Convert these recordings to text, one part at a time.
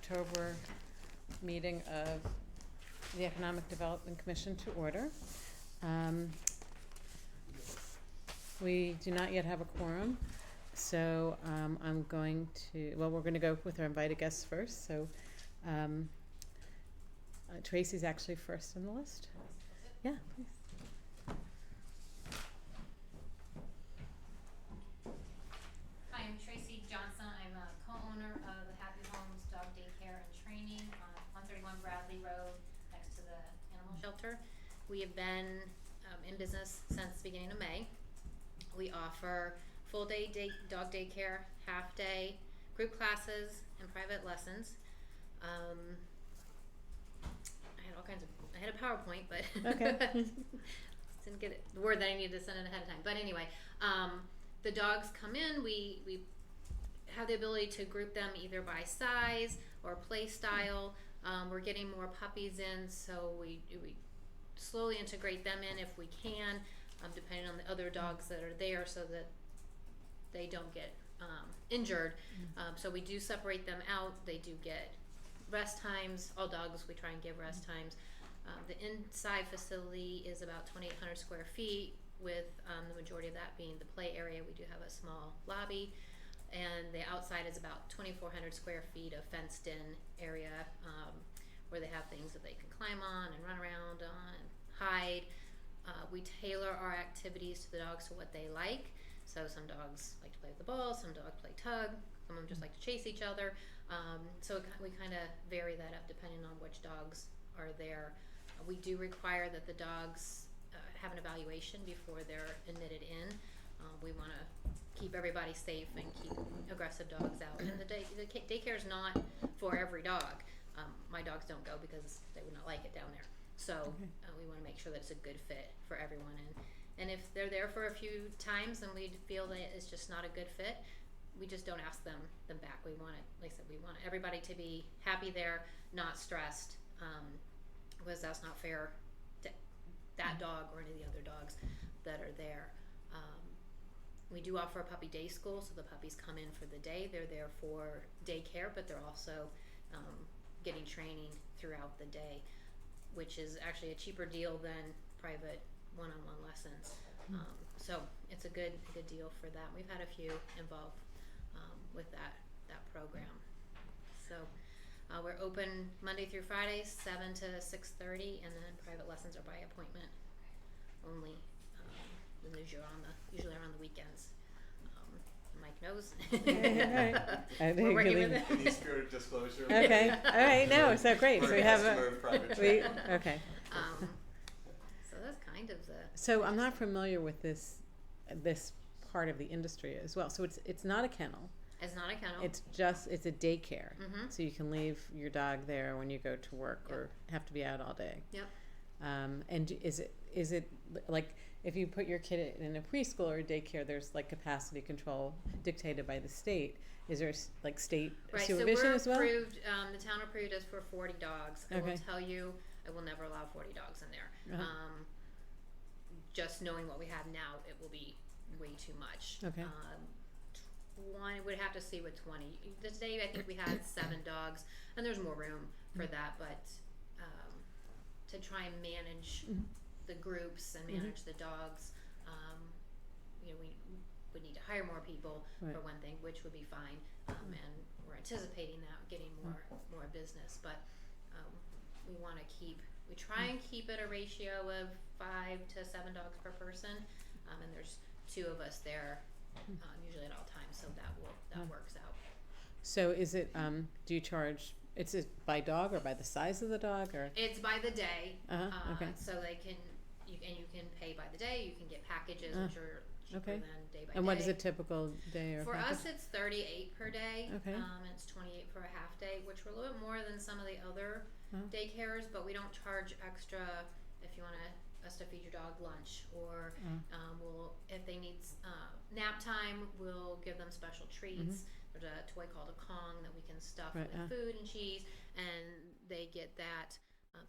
October meeting of the Economic Development Commission to order. We do not yet have a quorum, so I'm going to, well, we're going to go with our invited guests first. So Tracy's actually first on the list. Yeah, please. Hi, I'm Tracy Johnson. I'm a co-owner of the Happy Homes Dog Daycare and Training on 131 Bradley Road next to the animal shelter. We have been in business since the beginning of May. We offer full day dog daycare, half day, group classes, and private lessons. I had a PowerPoint, but Okay. didn't get the word that I needed to send it ahead of time. But anyway, the dogs come in. We have the ability to group them either by size or play style. We're getting more puppies in, so we slowly integrate them in if we can, depending on the other dogs that are there, so that they don't get injured. So we do separate them out. They do get rest times. All dogs we try and give rest times. The inside facility is about 2,800 square feet, with the majority of that being the play area. We do have a small lobby, and the outside is about 2,400 square feet of fenced-in area where they have things that they can climb on and run around on and hide. We tailor our activities to the dogs to what they like. So some dogs like to play with the ball, some dogs play tug, some of them just like to chase each other. So we kind of vary that up depending on which dogs are there. We do require that the dogs have an evaluation before they're admitted in. We want to keep everybody safe and keep aggressive dogs out. And the daycare is not for every dog. My dogs don't go because they would not like it down there. So we want to make sure that it's a good fit for everyone. And if they're there for a few times and we feel that it's just not a good fit, we just don't ask them back. We want it, like I said, we want everybody to be happy there, not stressed, because that's not fair to that dog or any of the other dogs that are there. We do offer a puppy day school, so the puppies come in for the day. They're there for daycare, but they're also getting training throughout the day, which is actually a cheaper deal than private one-on-one lessons. So it's a good deal for that. We've had a few involved with that program. So we're open Monday through Friday, 7 to 6:30, and then private lessons are by appointment only. And usually around the weekends. Mike knows. We're working with it. Any spirit of disclosure? Okay. All right. No. So great. So we have okay. So that's kind of the. So I'm not familiar with this part of the industry as well. So it's not a kennel. It's not a kennel. It's a daycare. Mm-hmm. So you can leave your dog there when you go to work or have to be out all day. Yep. And is it like if you put your kid in a preschool or a daycare, there's like capacity control dictated by the state. Is there like state supervision as well? So we're approved. The town approved us for 40 dogs. I will tell you, I will never allow 40 dogs in there. Just knowing what we have now, it will be way too much. Okay. One would have to see with 20. Today, I think we had 7 dogs, and there's more room for that. But to try and manage the groups and manage the dogs, we would need to hire more people for one thing, which would be fine. And we're anticipating that getting more business, but we try and keep it a ratio of 5 to 7 dogs per person, and there's 2 of us there usually at all times, so that works out. So is it do you charge? It's by dog or by the size of the dog, or it's by the day. Okay. So you can pay by the day. You can get packages which are cheaper than day by day. And what is a typical day or for package? us? It's 38 per day. Okay. It's 28 for a half day, which we're a little bit more than some of the other daycares, but we don't charge extra if you want us to feed your dog lunch, or we'll, if they need nap time, we'll give them special treats. There's a toy called a Kong that we can stuff with food and cheese, and they get that.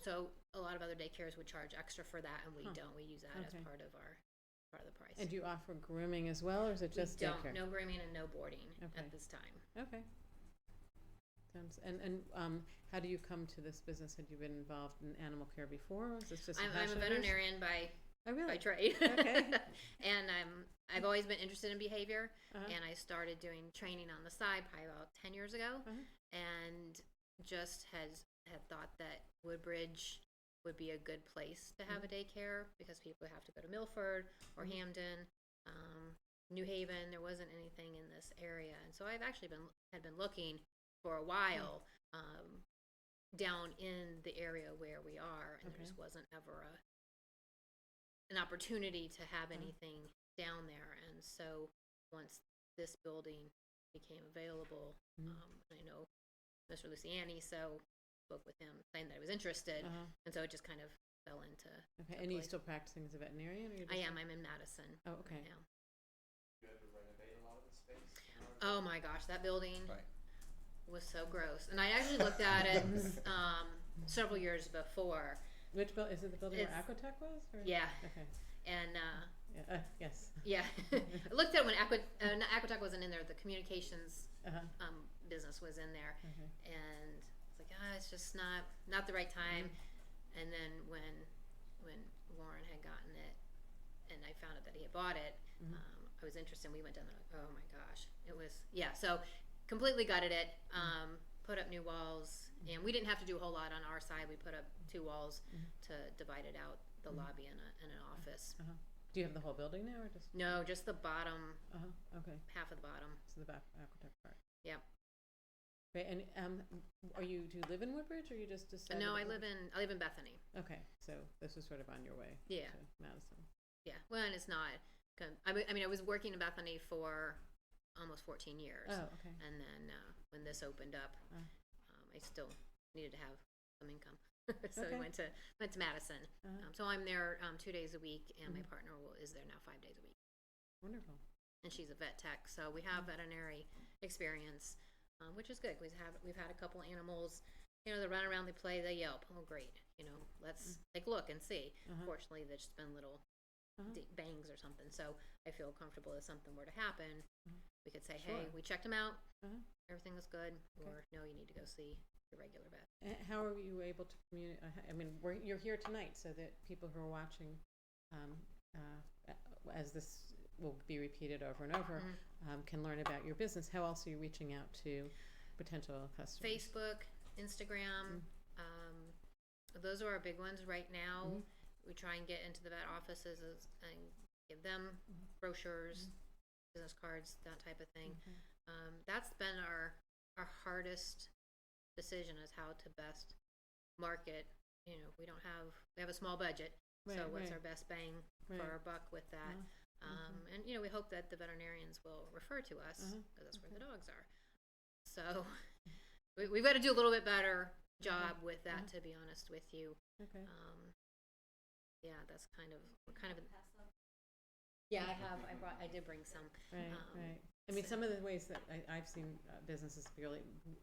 So a lot of other daycares would charge extra for that, and we don't. We use that as part of the price. And do you offer grooming as well, or is it just we don't. daycare? No grooming and no boarding at this time. Okay. And how do you come to this business? Had you been involved in animal care before? Or is this just I'm a passion of yours? veterinarian by Oh, really? trade. Okay. And I've always been interested in behavior, Uh-huh. and I started doing training on the side probably about 10 years ago, Uh-huh. and just had thought that Woodbridge would be a good place to have a daycare because people have to go to Milford or Hamden, New Haven. There wasn't anything in this area, and so I've actually been looking for a while down in the area where we are, and there just wasn't ever an opportunity to have anything down there. And so once this building became available, I know Mr. Luciani, so spoke with him saying that I was interested, and so it just kind of fell into Okay. a And are you place. still practicing as a veterinarian? Or you're I just am. I'm in Madison Oh, okay. right now. You had to renovate a lot of the space? Oh my gosh, that building Right. was so gross. And I actually looked at it several years before. Which building? Is it the building where It's- Aquatech was? Or? Yeah. Okay. And Yeah. Yes. yeah, I looked at it when Aquatech wasn't in there. The communications business was in there, Okay. and it's like, it's just not the right time. And then when Warren had gotten it, and I found out that he had bought it, I was interested. We went down there. Oh my gosh, it was So completely gutted it. Put up new walls, and we didn't have to do a whole lot on our side. We put up 2 walls to divide it out, the lobby and an office. Do you have the whole building now, or just? No, just the bottom Okay. half of the bottom. So the back Aquatech part. Yeah. Right. And do you live in Woodbridge, or you just decided? No, I live in Bethany. Okay, so this was sort of on your way. Yeah. To Madison. Yeah. Well, and it's not. I mean, I was working in Bethany for almost 14 years. Oh, okay. And then when this opened up, I still needed to have some income, so Okay. I went to Madison. So I'm there 2 days a week, and my partner is there now 5 days a week. Wonderful. And she's a vet tech, so we have veterinary experience, which is good. We've had a couple animals, they run around, they play, they yelp. Oh, great! Let's take a look and see. Fortunately, there's just been little bangs or something, so I feel comfortable if something were to happen, we could say, hey, Sure. we checked them out, Uh-huh. everything was good, Okay. or no, you need to go see your regular vet. And how are you able to communicate? I mean, you're here tonight, so that people who are watching, as this will be repeated over and over, can learn about your business. How else are you reaching out to potential customers? Facebook, Instagram, those are our big ones right now. We try and get into the vet offices and give them brochures, business cards, that type of thing. That's been our hardest decision, is how to best market. We have a small budget, so what's our best bang for our buck with that? And we hope that the veterinarians will refer to us, because that's where the dogs are. So we've got to do a little bit better job with that, to be honest with you. Okay. Yeah, that's kind of yeah, I did bring some. Right. I mean, some of the ways that I've seen businesses really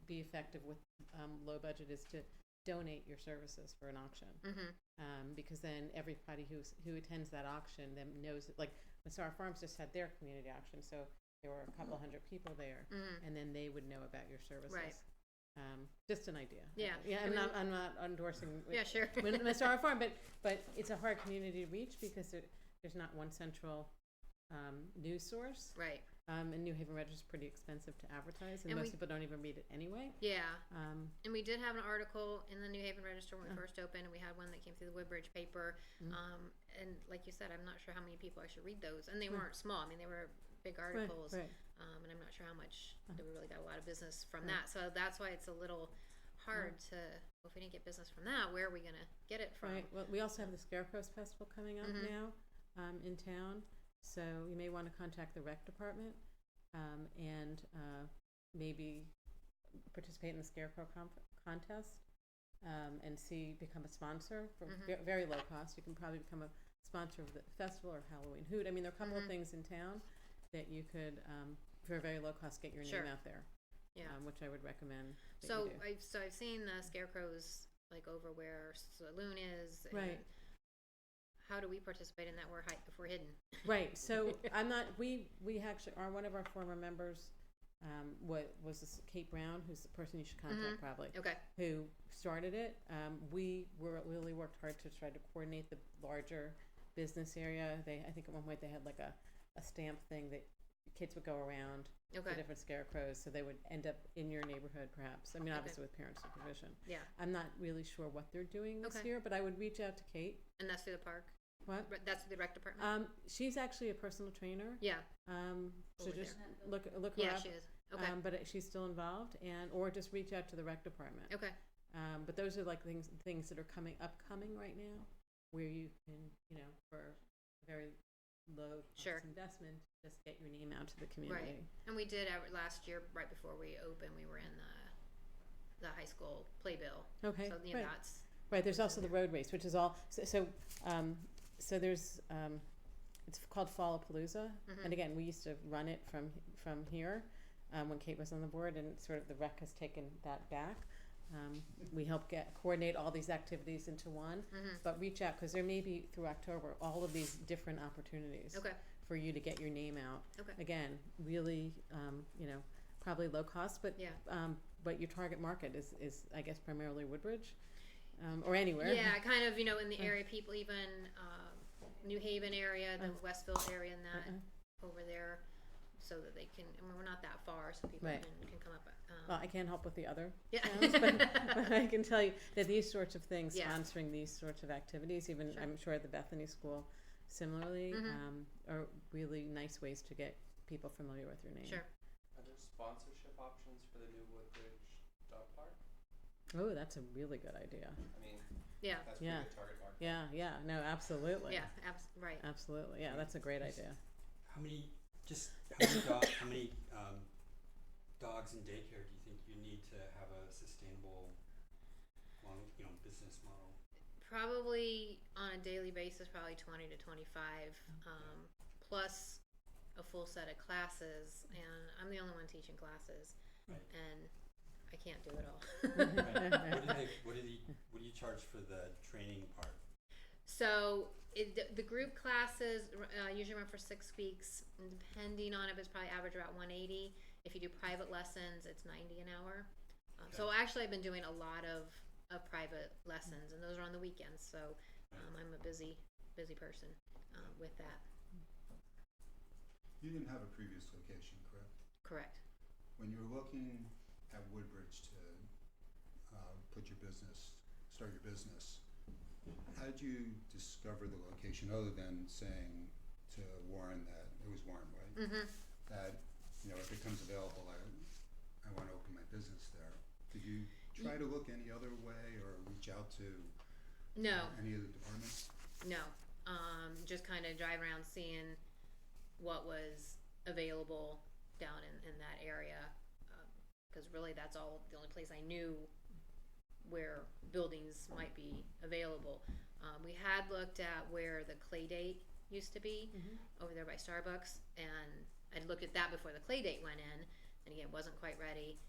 be effective with low budget is to donate your services for an auction, because then everybody who attends that auction then knows it. Like Star Farms just had their community auction, so there were a couple hundred people there, and then they would know about your services. Right. Just an idea. Yeah. Yeah. I'm not endorsing. Yeah, sure. Star Farm, but it's a hard community to reach because there's not one central news source. Right. And New Haven Register is pretty expensive to advertise, and most people don't even read it anyway. Yeah. And we did have an article in the New Haven Register when we first opened, and we had one that came through the Woodbridge paper. And like you said, I'm not sure how many people actually read those, and they weren't small. I mean, they were big articles, Right. And I'm not sure how much that we really got a lot of business from that. So that's why it's a little hard to. Well, if we didn't get business from that, where are we gonna get it from? Right. Well, we also have the Scarecrows Festival coming up now in town, so you may want to contact the rec department and maybe participate in the Scarecrow contest and become a sponsor for very low cost. You can probably become a sponsor of the festival or Halloween Hoot. I mean, there are a couple of things in town that you could, for a very low cost, get your name out there. Yeah, which I would recommend. So I've seen the scarecrows like over where Saloon is. Right. How do we participate in that? If we're hidden. Right. So I'm not. We actually are one of our former members what was this, Kate Brown, who's the person you should contact probably, Okay. who started it. We really worked hard to try to coordinate the larger business area. I think at one point they had like a stamp thing that kids would go around Okay. the different scarecrows, so they would end up in your neighborhood perhaps. I mean, Okay. obviously with parent supervision. Yeah. I'm not really sure what they're doing this Okay. year, but I would reach out to Kate. And that's through the park. What? That's through the rec department. She's actually a personal trainer. Yeah. So Over just there. look her Yeah, up. she is. Okay. But she's still involved, or just reach out to the rec department. Okay. But those are like things that are upcoming right now, where you can, for very low cost Sure. investment, just get your name out to the community. Right. And we did last year, right before we opened, we were in the high school playbill. Okay. So right. that's Right. There's also the road race, which is all. So there's. It's called Fallapalooza, and again, we used to run it from here when Kate was on the board, and sort of the rec has taken that back. We help coordinate all these activities into one, but reach out because there may be through October all of these different opportunities okay. for you to get your name out. Okay. Again, really, probably low cost, but Yeah. But your target market is I guess primarily Woodbridge, or anywhere. Yeah, kind of, in the area, people even New Haven area, the Westville area, and that over there, so that they can. I mean, we're not that far, so people Right. can come up. Well, I can't help with the other Yeah. towns, but I can tell you that these sorts of things, Yeah. sponsoring these sorts of activities, even Sure. I'm sure at the Bethany School, similarly, are really nice ways to get people familiar with your name. Sure. Are there sponsorship options for the new Woodbridge dog park? Oh, that's a really good idea. I mean, Yeah. that's Yeah. pretty good target market. Yeah, no, absolutely. Yeah. Right. Absolutely, yeah, that's a great idea. How many dogs in daycare do you think you need to have a sustainable, long, business model? Probably on a daily basis, probably 20 to 25, plus a full set of classes, and I'm the only one teaching classes, Right. and I can't do it all. What do you charge for the training part? So the group classes usually run for 6 weeks, and depending on it, it's probably average about 180. If you do private lessons, it's 90 an hour. So actually, I've been doing a lot of private lessons, and those are on the weekends. So I'm a busy person with that. You didn't have a previous location, correct? Correct. When you were looking at Woodbridge to start your business, how did you discover the location other than saying to Warren that, it was Warren, right? Mm-hmm. That, if it comes available, I want to open my business there. Did you try to look any other way or reach out to No. any of the departments? No. Just kind of drive around seeing what was available down in that area, because really that's the only place I knew where buildings might be available. We had looked at where the Clay Date used to be over there by Starbucks, and I'd looked at that before the Clay Date went in, and again, wasn't quite ready.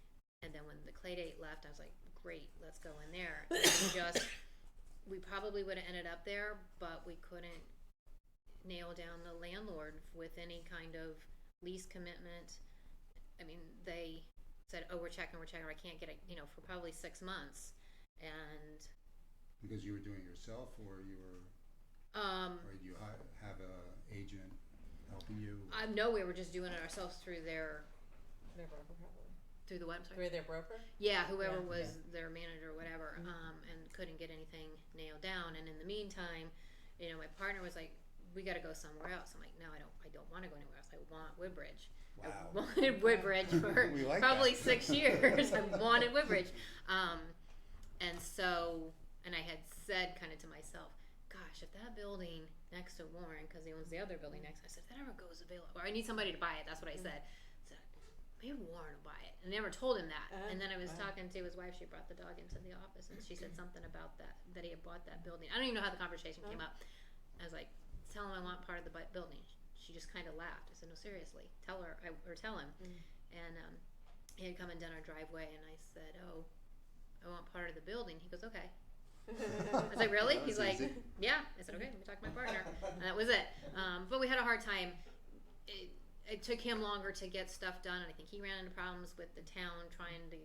And then when the Clay Date left, I was like, great, let's go in there. And we probably would have ended up there, but we couldn't nail down the landlord with any kind of lease commitment. I mean, they said, oh, we're checking, I can't get it, for probably 6 months. And Because you were doing it yourself, or you were, or you have a agent helping you? no, we were just doing it ourselves through their broker, probably. through the website. Through their broker? Yeah, whoever Yeah, was their manager or whatever, and couldn't get anything nailed down. And in the meantime, my partner was like, we got to go somewhere else. I'm like, no, I don't want to go anywhere else. I want Woodbridge. Wow. I wanted Woodbridge for We like probably that. 6 years. I wanted Woodbridge. And so, and I had said kind of to myself, gosh, if that building next to Warren, because he owns the other building next, I said, if that ever goes available, or I need somebody to buy it, that's what I said. I said, maybe Warren will buy it. I never told him that. And then I was talking to his wife, she brought the dog into the office, and she said something about that he had bought that building. I don't even know how the conversation came up. I was like, tell him I want part of the building. She just kind of laughed. I said, no, seriously, tell him. And he had come and done our driveway, and I said, oh, I want part of the building. He goes, okay. I was like, really? That He's was like, easy. yeah. I said, okay, let me talk to my partner. And that was it. But we had a hard time. it took him longer to get stuff done, and I think he ran into problems with the town trying to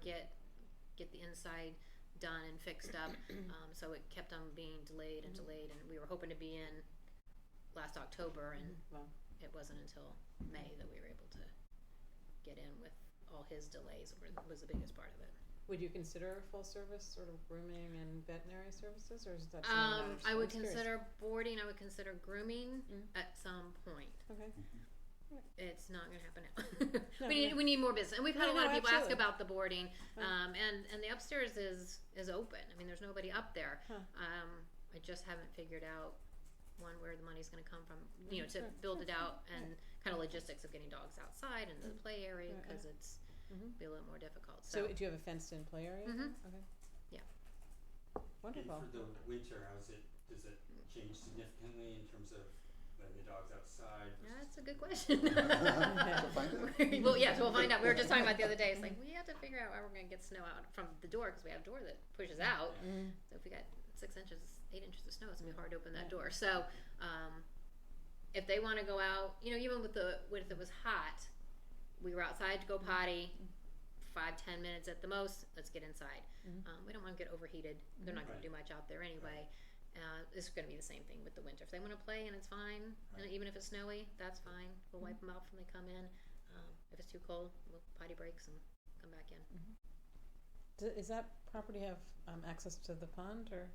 get the inside done and fixed up. So it kept on being delayed and delayed, and we were hoping to be in last October, and Well, it wasn't until May that we were able to get in with all his delays was the biggest part of it. would you consider full service sort of grooming and veterinary services, or is that something not interesting? I would I'm curious. consider boarding. I would consider grooming Mm. at some point. Okay. It's not going to happen now. No, we need more business, and we've had No, a lot no, of people ask absolutely. about the boarding. Right. And the upstairs is open. I mean, there's nobody up there. Huh. I just haven't figured out where the money's going to come from. To Sure, build sure, it out and kind of logistics of getting dogs outside into the play area Right, because it's Mhm. be a little more difficult. So do you have a fenced-in play area? Mhm. Okay. Yeah. Wonderful. And for the winter, does it change significantly in terms of letting the dogs outside? Yeah, that's a good question. So find out. Well, yeah, so we'll find out. We were just talking about the other day. It's like we have to figure out how we're going to get snow out from the door because we have a door that pushes out. Mm. So if we got 8 inches of snow, it's gonna be hard to open that door. So if they want to go out, even with it was hot, we were outside to go potty. 5-10 minutes at the most. Let's get inside. We don't want to get overheated. They're not going to do much out there anyway. It's going to be the same thing with the winter. If they want to play and it's fine, and even if it's snowy, that's fine. We'll wipe them out when they come in. If it's too cold, we'll potty breaks and come back in. Does that property have access to the pond, or?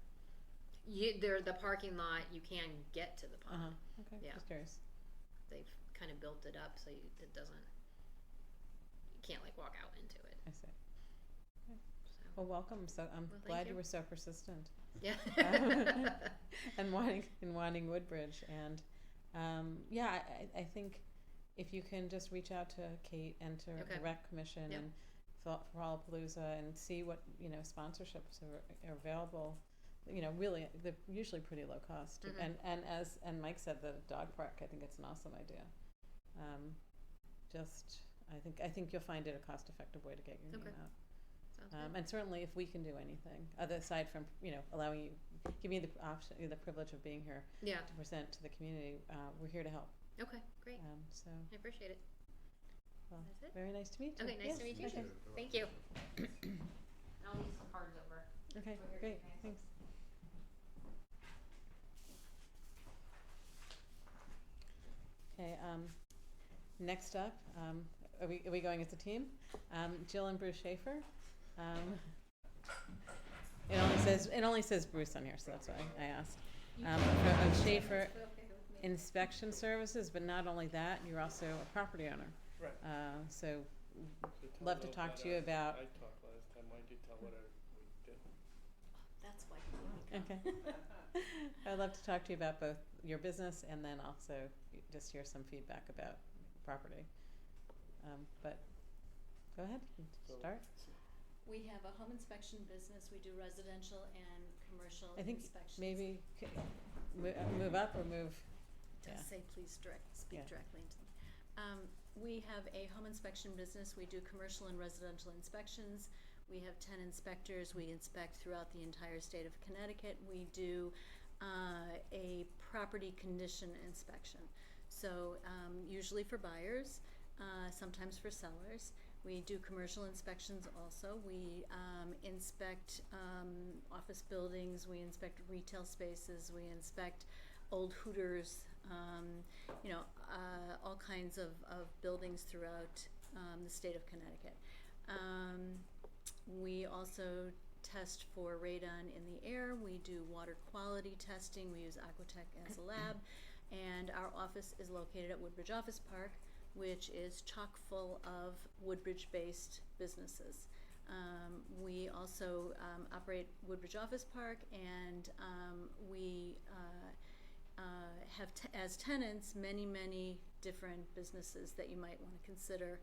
The parking lot, you can get to the pond. Okay. Yeah. Just curious. They've kind of built it up so it doesn't. You can't walk out into it. I see. So. Well, welcome. So I'm Well, thank glad you. you were so persistent. Yeah. And wanting Woodbridge, and I think if you can just reach out to Kate and to Okay. the Rec Commission Yep. and for Palooza and see what sponsorships are available. Really they're usually pretty low cost. Mhm. And Mike said, the dog park, I think it's an awesome idea. I think you'll find it a cost effective way to get your Okay. name out. Sounds good. And certainly if we can do anything other aside from allowing you, giving you the option, the privilege of being here Yeah. to present to the community, we're here to help. Okay. Great. So I appreciate it. well, That's it? very nice to meet you. Okay. Nice Yes, to meet you okay. too. Thank you. I'll leave some cards over. Okay, Over here, great, guys. thanks. Okay, next up, are we going as a team? Jill and Bruce Schaefer. It only says Bruce on here, so that's why I asked. Of Schaefer Inspection Services, but not only that, you're also a property owner. Right. So So tell love to them talk that, to you about. I talked last time, I did tell what we did. That's why. Okay. I'd love to talk to you about both your business and then also just hear some feedback about property. But go ahead, So- start. We have a home inspection business. We do residential and commercial I think inspections. maybe move up or move. To Yeah. say please speak Yeah. directly into them. We have a home inspection business. We do commercial and residential inspections. We have 10 inspectors. We inspect throughout the entire state of Connecticut. We do a property condition inspection. So usually for buyers, sometimes for sellers. We do commercial inspections also. We inspect office buildings. We inspect retail spaces. We inspect old Hooters, all kinds of buildings throughout the state of Connecticut. We also test for radon in the air. We do water quality testing. We use Aquatech as a lab. And our office is located at Woodbridge Office Park, which is chock full of Woodbridge-based businesses. We also operate Woodbridge Office Park, and we have as tenants many different businesses that you might want to consider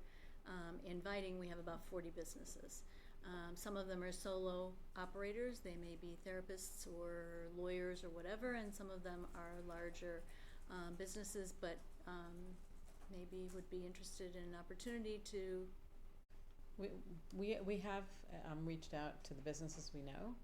inviting. We have about 40 businesses. Some of them are solo operators. They may be therapists or lawyers or whatever, and some of them are larger businesses, but maybe would be interested in an opportunity to. We have reached out to the businesses we know,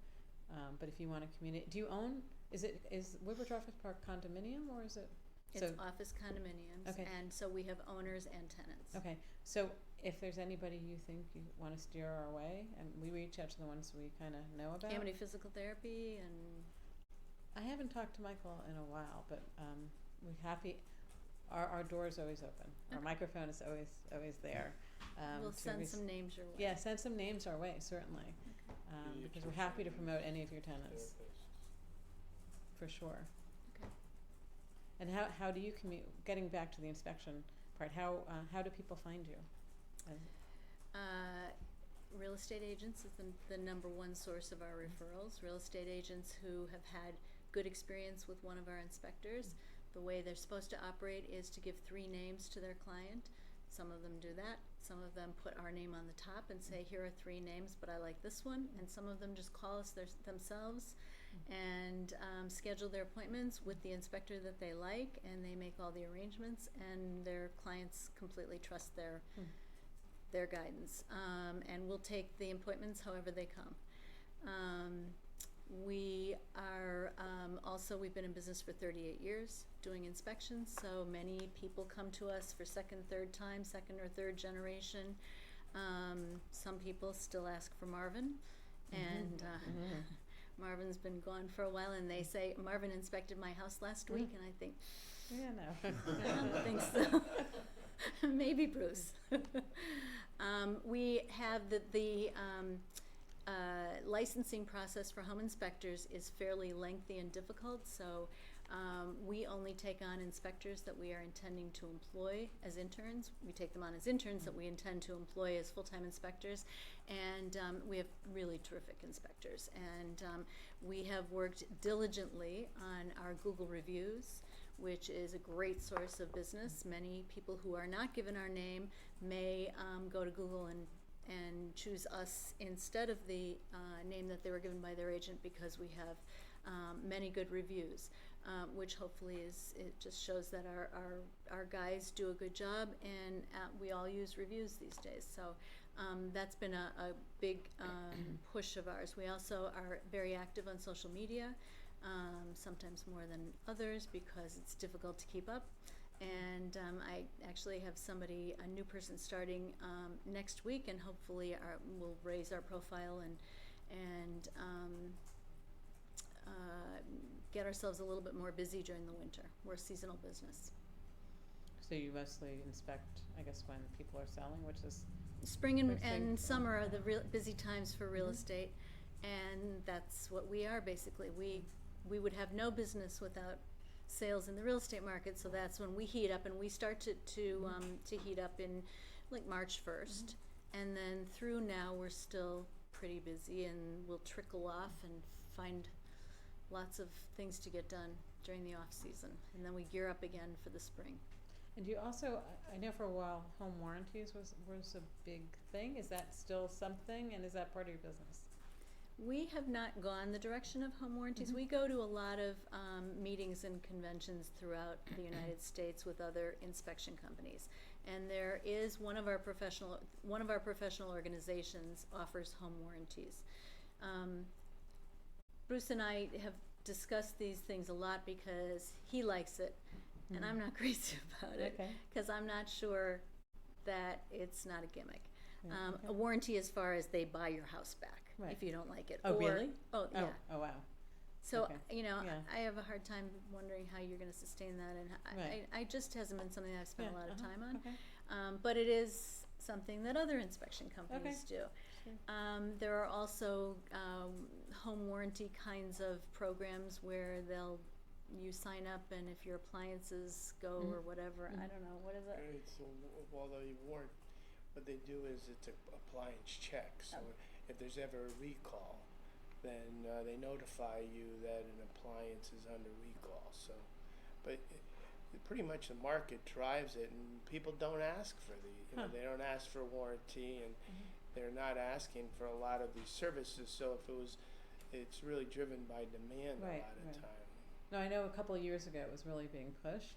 but if you want to communicate, do you own? Is Woodbridge Office Park condominium or is it? So, It's office condominiums, Okay. and so we have owners and tenants. okay, so if there's anybody you think you want to steer our way, and we reach out to the ones we kind of know about. Amity Physical Therapy and I haven't talked to Michael in a while, but we're happy. Our door is always open. Our Okay. microphone is always there. we'll to send some names your way. Yeah, send some names our way, certainly, Pediatrician because we're happy to promote any of your tenants, Therapists. for sure. Okay. And how do you commute? Getting back to the inspection part, how do people find you? Real estate agents is the number one source of our referrals. Real estate agents who have had good experience with one of our inspectors. The way they're supposed to operate is to give 3 names to their client. Some of them do that. Some of them put our name on the top and say, here are 3 names, but I like this one. And some of them just call us themselves and schedule their appointments with the inspector that they like, and they make all the arrangements, and their clients completely trust their guidance. And we'll take the appointments however they come. We are we've been in business for 38 years doing inspections, so many people come to us for second or third generation. Some people still ask for Marvin, and Marvin's been gone for a while, and they say, Marvin inspected my house last week, and I think, Yeah, no. I don't think so. Maybe Bruce. We have the licensing process for home inspectors is fairly lengthy and difficult, so we only take on inspectors that we are intending to employ as interns. We take them on as interns that we intend to employ as full-time inspectors, and we have really terrific inspectors. And we have worked diligently on our Google reviews, which is a great source of business. Many people who are not given our name may go to Google and choose us instead of the name that they were given by their agent, because we have many good reviews, which hopefully it just shows that our guys do a good job, and we all use reviews these days. So that's been a big push of ours. We also are very active on social media, sometimes more than others because it's difficult to keep up. And I actually have a new person starting next week, and hopefully we'll raise our profile and get ourselves a little bit more busy during the winter. We're a seasonal business. So you mostly inspect, I guess, when people are selling, which is Spring and Spring. summer are the busy times for real estate, and that's what we are basically. We would have no business without sales in the real estate market, so that's when we heat up, and we start to heat up in like March 1st, and then through now we're still pretty busy, and we'll trickle off and find lots of things to get done during the off season, and then we gear up again for the spring. And you also, I know for a while, home warranties was a big thing. Is that still something, and is that part of your business? We have not gone the direction of home warranties. We go to a lot of meetings and conventions throughout the United States with other inspection companies, and there is one of our professional organizations offers home warranties. Bruce and I have discussed these things a lot because he likes it, and I'm not crazy about it, Okay. because I'm not sure that it's not a gimmick. Yeah, okay. A warranty as far as they buy your house back Right. if you don't like it. Oh, really? Oh, yeah. Oh, wow. So, Okay. yeah. Yeah. I have a hard time wondering how you're going to sustain that, and Right. I just hasn't been something I've spent a lot of time on. Okay. But it is something that other inspection companies do. Sure. There are also home warranty kinds of programs where you sign up, and if your appliances go or whatever, I don't know, what is it? It's although you warrant, what they do is it's an appliance check. So if there's ever a recall, then they notify you that an appliance is under recall. So, but pretty much the market drives it, and people don't ask for they don't ask for warranty, and they're not asking for a lot of these services. So it's really driven by demand a lot of time. No, I know a couple of years ago it was really being pushed,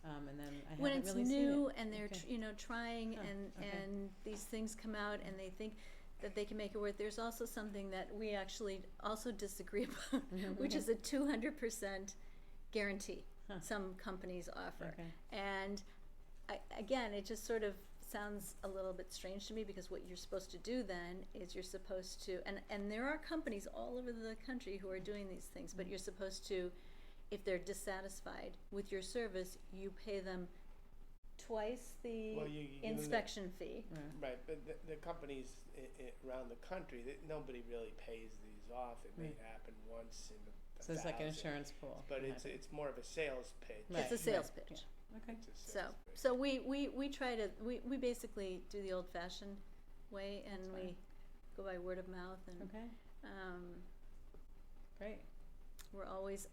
and then I When haven't it's really seen new it. and they're Okay. trying and these things come out and they think that they can make it work. There's also something that we actually also disagree about, which is a 200% guarantee. some companies offer. Okay. And again, it just sort of sounds a little bit strange to me, because what you're supposed to do then is you're supposed to, and there are companies all over the country who are doing these things, but you're supposed to, if they're dissatisfied with your service, you pay them twice the Well, you give them the- inspection fee. Right, but the companies around the country, nobody really pays these off. It may happen once in a So it's like an 1,000. insurance pool. But it's more of a sales pitch. Right. It's a sales right, pitch. Okay. It's a So, sales pitch. so we try to, we basically do the old fashioned way, and That's we fine. go by word of mouth, and, Okay. Great. we're always,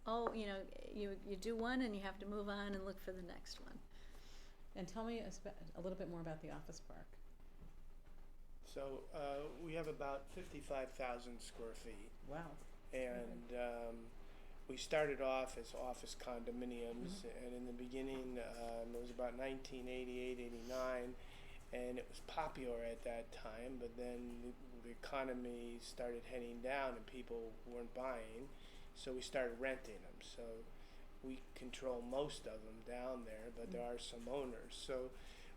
you do one and you have to move on and look for the next one. And tell me a little bit more about the office park. So we have about 55,000 square feet, Wow. and we started off as office condominiums, and in the beginning, it was about 1988, 89, and it was popular at that time, but then the economy started heading down and people weren't buying, so we started renting them. So we control most of them down there, but there are some owners. So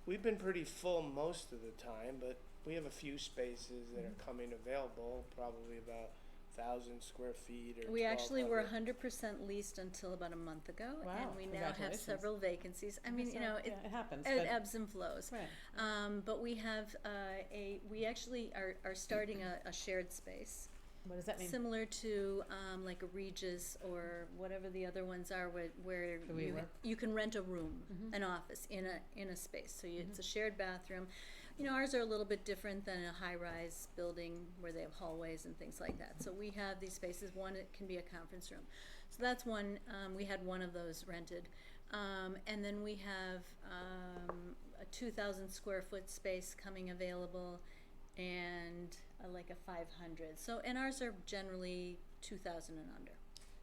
we've been pretty full most of the time, but we have a few spaces that are coming available, probably about 1,000 square feet or We actually were 1,200. 100% leased until about a month ago, Wow, and we now have congratulations. several vacancies. I mean, So, it yeah, it happens. it but, ebbs and flows. right. But we have we actually are starting a shared space, What does that mean? similar to like a Regis or whatever the other ones are, where Do we work? you can rent a room, an office in a space. So it's a shared bathroom. You know, ours are a little bit different than a high-rise building where they have hallways and things like that. So we have these spaces. One, it can be a conference room. So that's one. We had one of those rented. And then we have a 2,000 square foot space coming available, and like a 500. So, and ours are generally 2,000 and under.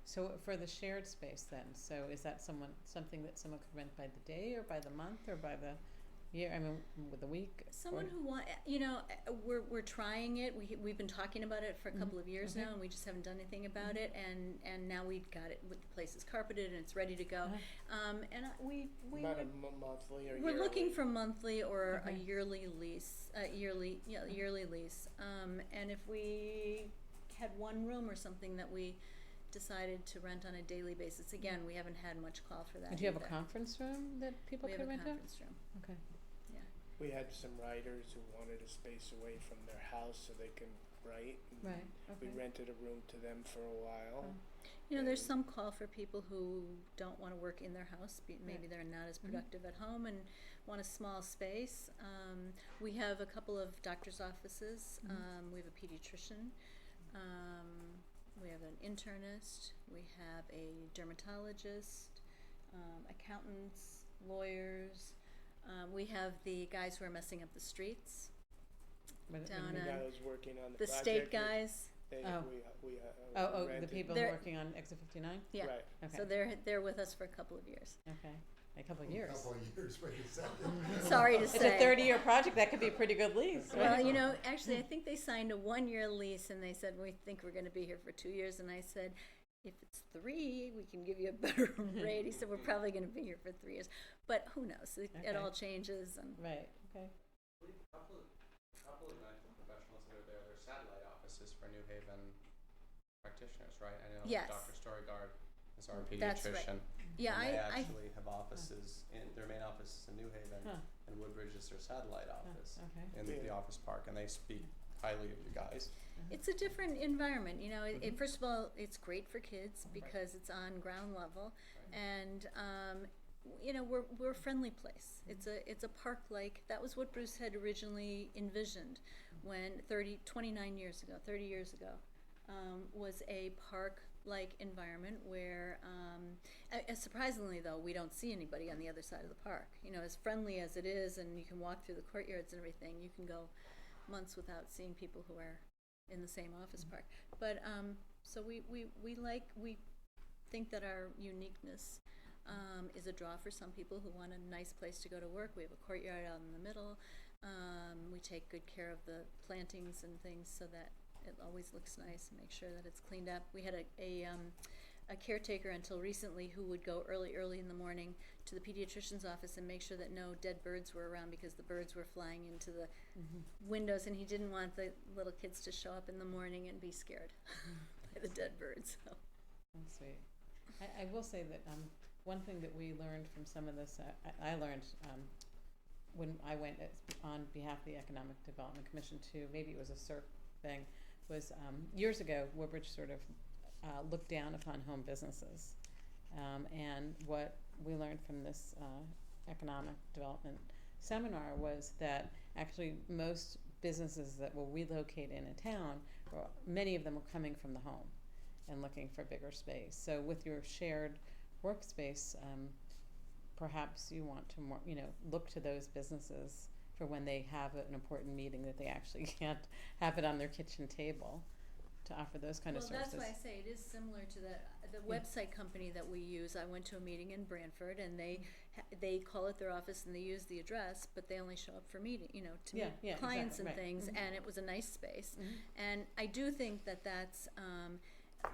So for the shared space then, so is that something that someone could rent by the day or by the month or by the year? I mean, with the week? Someone or- who we're trying it. We've been talking about it for a couple of years Okay. now, and we just haven't done anything about it. And now we've got it. The place is carpeted and it's ready to go. And we About would, a monthly or we're yearly. looking for monthly or Okay. a yearly lease. Yearly lease. And if we had one room or something that we decided to rent on a daily basis, again, we haven't had much call for that. And do you have a either. conference room that people We have could a rent out? conference room. Okay. We had some writers who wanted a space away from their house so they can write. and Right. We Okay. rented a room to them for a while. Oh. You know, there's And- some call for people who don't want to work in their house. Maybe they're not as productive at home and want a small space. We have a couple of doctor's offices. We have a pediatrician. We have an internist. We have a dermatologist, accountants, lawyers. We have the guys who are messing up the streets. But- Down The on guy who's working on the the project. state guys. Oh. We the rented. people They're- working on Exit 59? Yeah. Right. Okay. So they're with us for a couple of years. Okay. A couple of A years. couple of years, wait a second. Sorry to It's say. a 30-year project. That could be a pretty good lease, right? Well, you know, actually, I think they signed a 1-year lease, and they said, we think we're going to be here for 2 years. And I said, if it's 3, we can give you a better rate. He said, we're probably going to be here for 3 years. But who knows? It Okay. all changes. And Right. Okay. A couple of medical professionals that are there, they're satellite offices for New Haven practitioners, right? I know Yes. Dr. Storygard is our That's right. pediatrician. yeah, and they I actually have offices their main office is in New Haven, Huh. and Woodbridge is their satellite office Okay. in the office park, and they speak highly of you guys. it's a different environment. You know, first of all, it's great for kids because it's on ground level, and you know, we're a friendly place. It's a park like that was what Bruce had originally envisioned when 29 years ago, 30 years ago, was a park like environment where surprisingly though, we don't see anybody on the other side of the park. You know, as friendly as it is, and you can walk through the courtyards and everything, you can go months without seeing people who are in the same office park. But so we think that our uniqueness is a draw for some people who want a nice place to go to work. We have a courtyard out in the middle. We take good care of the plantings and things so that it always looks nice and make sure that it's cleaned up. We had a caretaker until recently who would go early in the morning to the pediatrician's office and make sure that no dead birds were around because the birds were flying into the windows, and he didn't want the little kids to show up in the morning and be scared by the dead birds. So. That's sweet. I will say that one thing that we learned from some of this, I learned when I went on behalf of the Economic Development Commission to, maybe it was a CERC thing, was years ago, Woodbridge sort of looked down upon home businesses. And what we learned from this economic development seminar was that actually most businesses that will relocate in a town, many of them were coming from the home and looking for bigger space. So with your shared workspace, perhaps you want to more, look to those businesses for when they have an important meeting that they actually can't have it on their kitchen table, to offer those kind of services. Well, that's why I say it is similar to the website company that we use. I went to a meeting in Brantford, and they call it their office and they use the address, but they only show up for meeting, to meet clients exactly, and things. And it was a nice space. And I do think that that's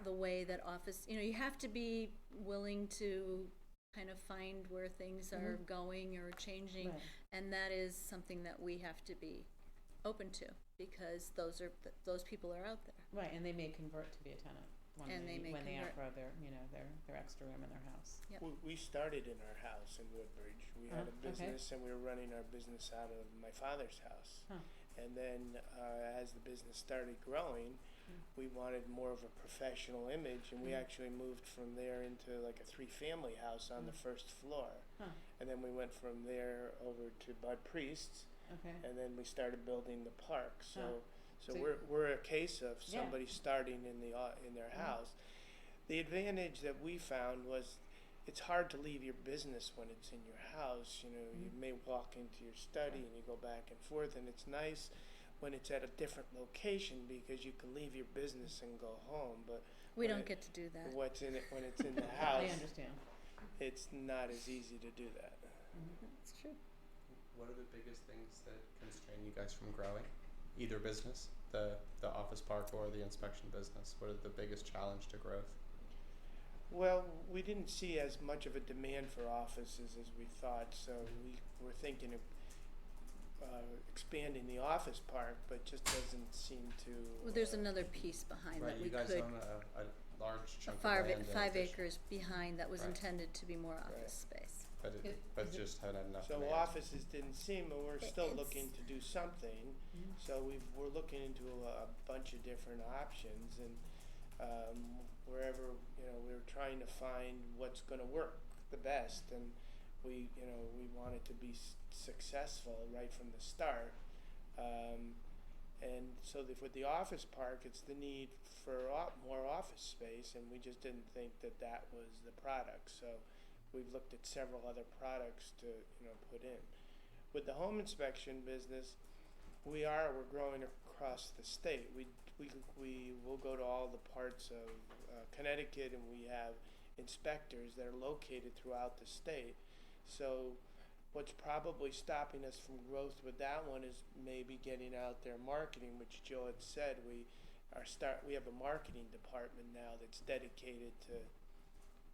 the way that office. You have to be willing to kind of find where things are going or changing, and that is something that we have to be open to, because those people are out there. Right, and they may convert to be a tenant when they outgrow their their extra room in their house. Yep. We started in our house in Woodbridge. We had a business, and we were running our business out of my father's house. And then as the business started growing, we wanted more of a professional image, and we actually moved from there into like a 3-family house on the first floor. And then we went from there over to Bud Priest's, and then we started building the park. So we're a case of somebody starting in their house. The advantage that we found was it's hard to leave your business when it's in your house. You may walk into your study and you go back and forth, and it's nice when it's at a different location because you can leave your business and go home. But we don't get to do that. When it's in the house, I understand. It's not as easy to do that. That's true. What are the biggest things that constrain you guys from growing? Either business, the office park or the inspection business. What are the biggest challenge to growth? Well, we didn't see as much of a demand for offices as we thought, so we were thinking of expanding the office park, but just doesn't seem to. Well, there's another piece behind Right, that you we guys could. own a large chunk of Five land. 5 acres behind that was Right. intended to be more office space. But it just had enough So demand. offices didn't seem, and we're still It's- looking to do something. So we're looking into a bunch of different options, and wherever we're trying to find what's going to work the best, and we want it to be successful right from the start. And so with the office park, it's the need for more office space, and we just didn't think that was the product. So we've looked at several other products to put in. With the home inspection business, we're growing across the state. We will go to all the parts of Connecticut, and we have inspectors that are located throughout the state. So what's probably stopping us from growth with that one is maybe getting out there marketing, which Joe had said. We have a marketing department now that's dedicated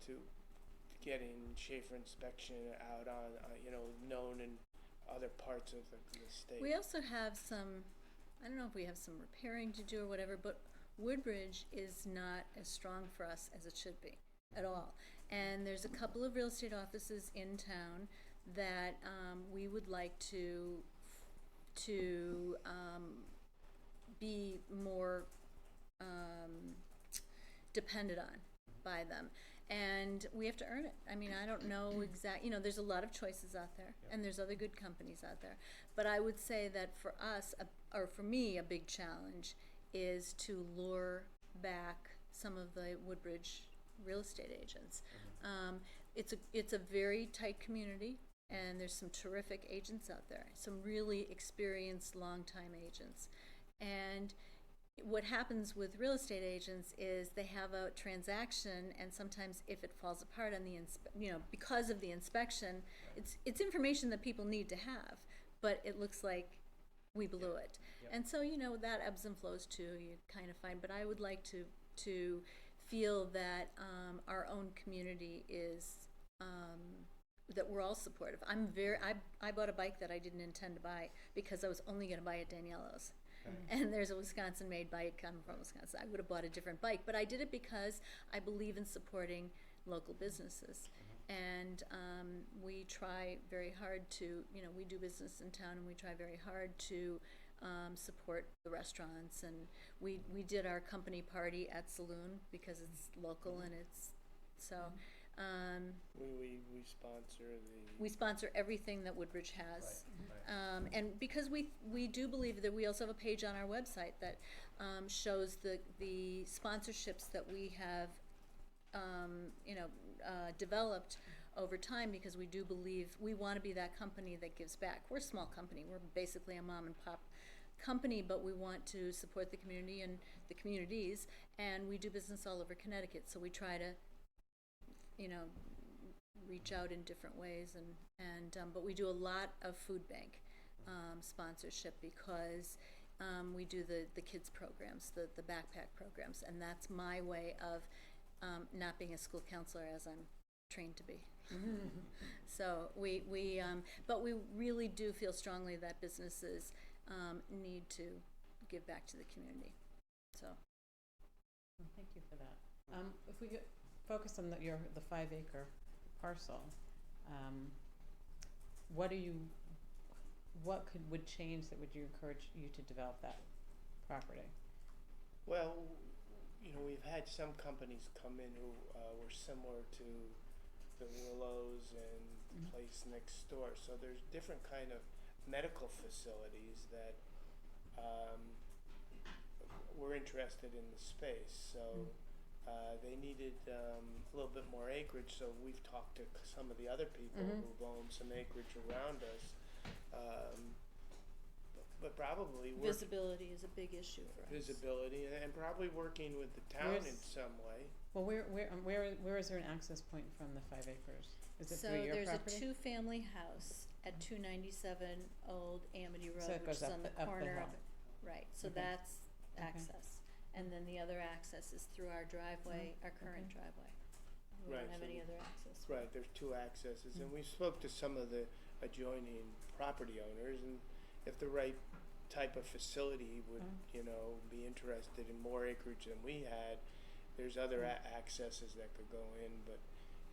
to getting Schaefer Inspection out on known in other parts of the state. We also have some, I don't know if we have some repairing to do or whatever, but Woodbridge is not as strong for us as it should be at all. And there's a couple of real estate offices in town that we would like to be more depended on by them. And we have to earn it. I mean, I don't know exactly, there's a lot of choices out there, and there's other good companies out there. But I would say that for us, or for me, a big challenge is to lure back some of the Woodbridge real estate agents. It's a very tight community, and there's some terrific agents out there, some really experienced, long-time agents. And what happens with real estate agents is they have a transaction, and sometimes if it falls apart on the because of the inspection, it's information that people need to have, but it looks like we blew it. And so that ebbs and flows too. You kind of find, but I would like to feel that our own community is that we're all supportive. I bought a bike that I didn't intend to buy because I was only going to buy at Daniello's. And there's a Wisconsin-made bike. I'm from Wisconsin. I would have bought a different bike, but I did it because I believe in supporting local businesses. And we try very hard to, we do business in town, and we try very hard to support the restaurants. And we did our company party at Saloon because it's local and it's so. We sponsor the. We sponsor everything that Woodbridge has. Right. And because we do believe that we also have a page on our website that shows the sponsorships that we have developed over time, because we do believe we want to be that company that gives back. We're a small company. We're basically a mom and pop company, but we want to support the community and the communities, and we do business all over Connecticut, so we try to reach out in different ways, and but we do a lot of food bank sponsorship because we do the kids programs, the backpack programs, and that's my way of not being a school counselor as I'm trained to be. So but we really do feel strongly that businesses need to give back to the community. So. Well, thank you for that. If we could focus on the 5-acre parcel, what would change that would you encourage you to develop that property? Well, we've had some companies come in who were similar to the Willows and the place next door. So there's different kind of medical facilities that were interested in the space. So they needed a little bit more acreage. So we've talked to some of the other people who've owned some acreage around us. But probably Visibility is a big issue for us. visibility, and probably working with the town in some way. Well, where is there an access point from the 5 acres? Is it So through your there's property? a 2-family house at 297 Old Amity Road, So it which goes is up on the the corner hill. of it. Right, so Okay. that's access. And then the other access is through our driveway, our current driveway. We Right, don't have so any other access. Right, there's 2 accesses, and we spoke to some of the adjoining property owners, and if the right type of facility would, be interested in more acreage than we had, there's other accesses that could go in, but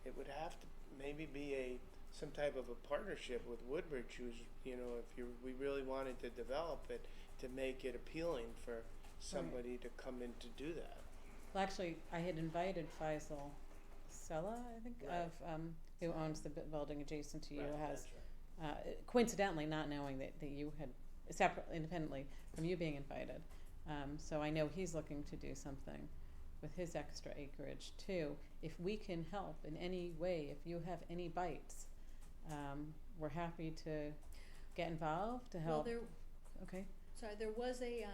it would have to maybe be some type of a partnership with Woodbridge, who's, if we really wanted to develop it, to make it appealing for somebody to come in to do that. Well, actually, I had invited Faisal Sella, I think, Right. of who owns the building adjacent to you, Right, has that's right. coincidentally not knowing that you had separately, independently from you being invited. So I know he's looking to do something with his extra acreage too. If we can help in any way, if you have any bites, we're happy to get involved to help. Well, Okay. there was a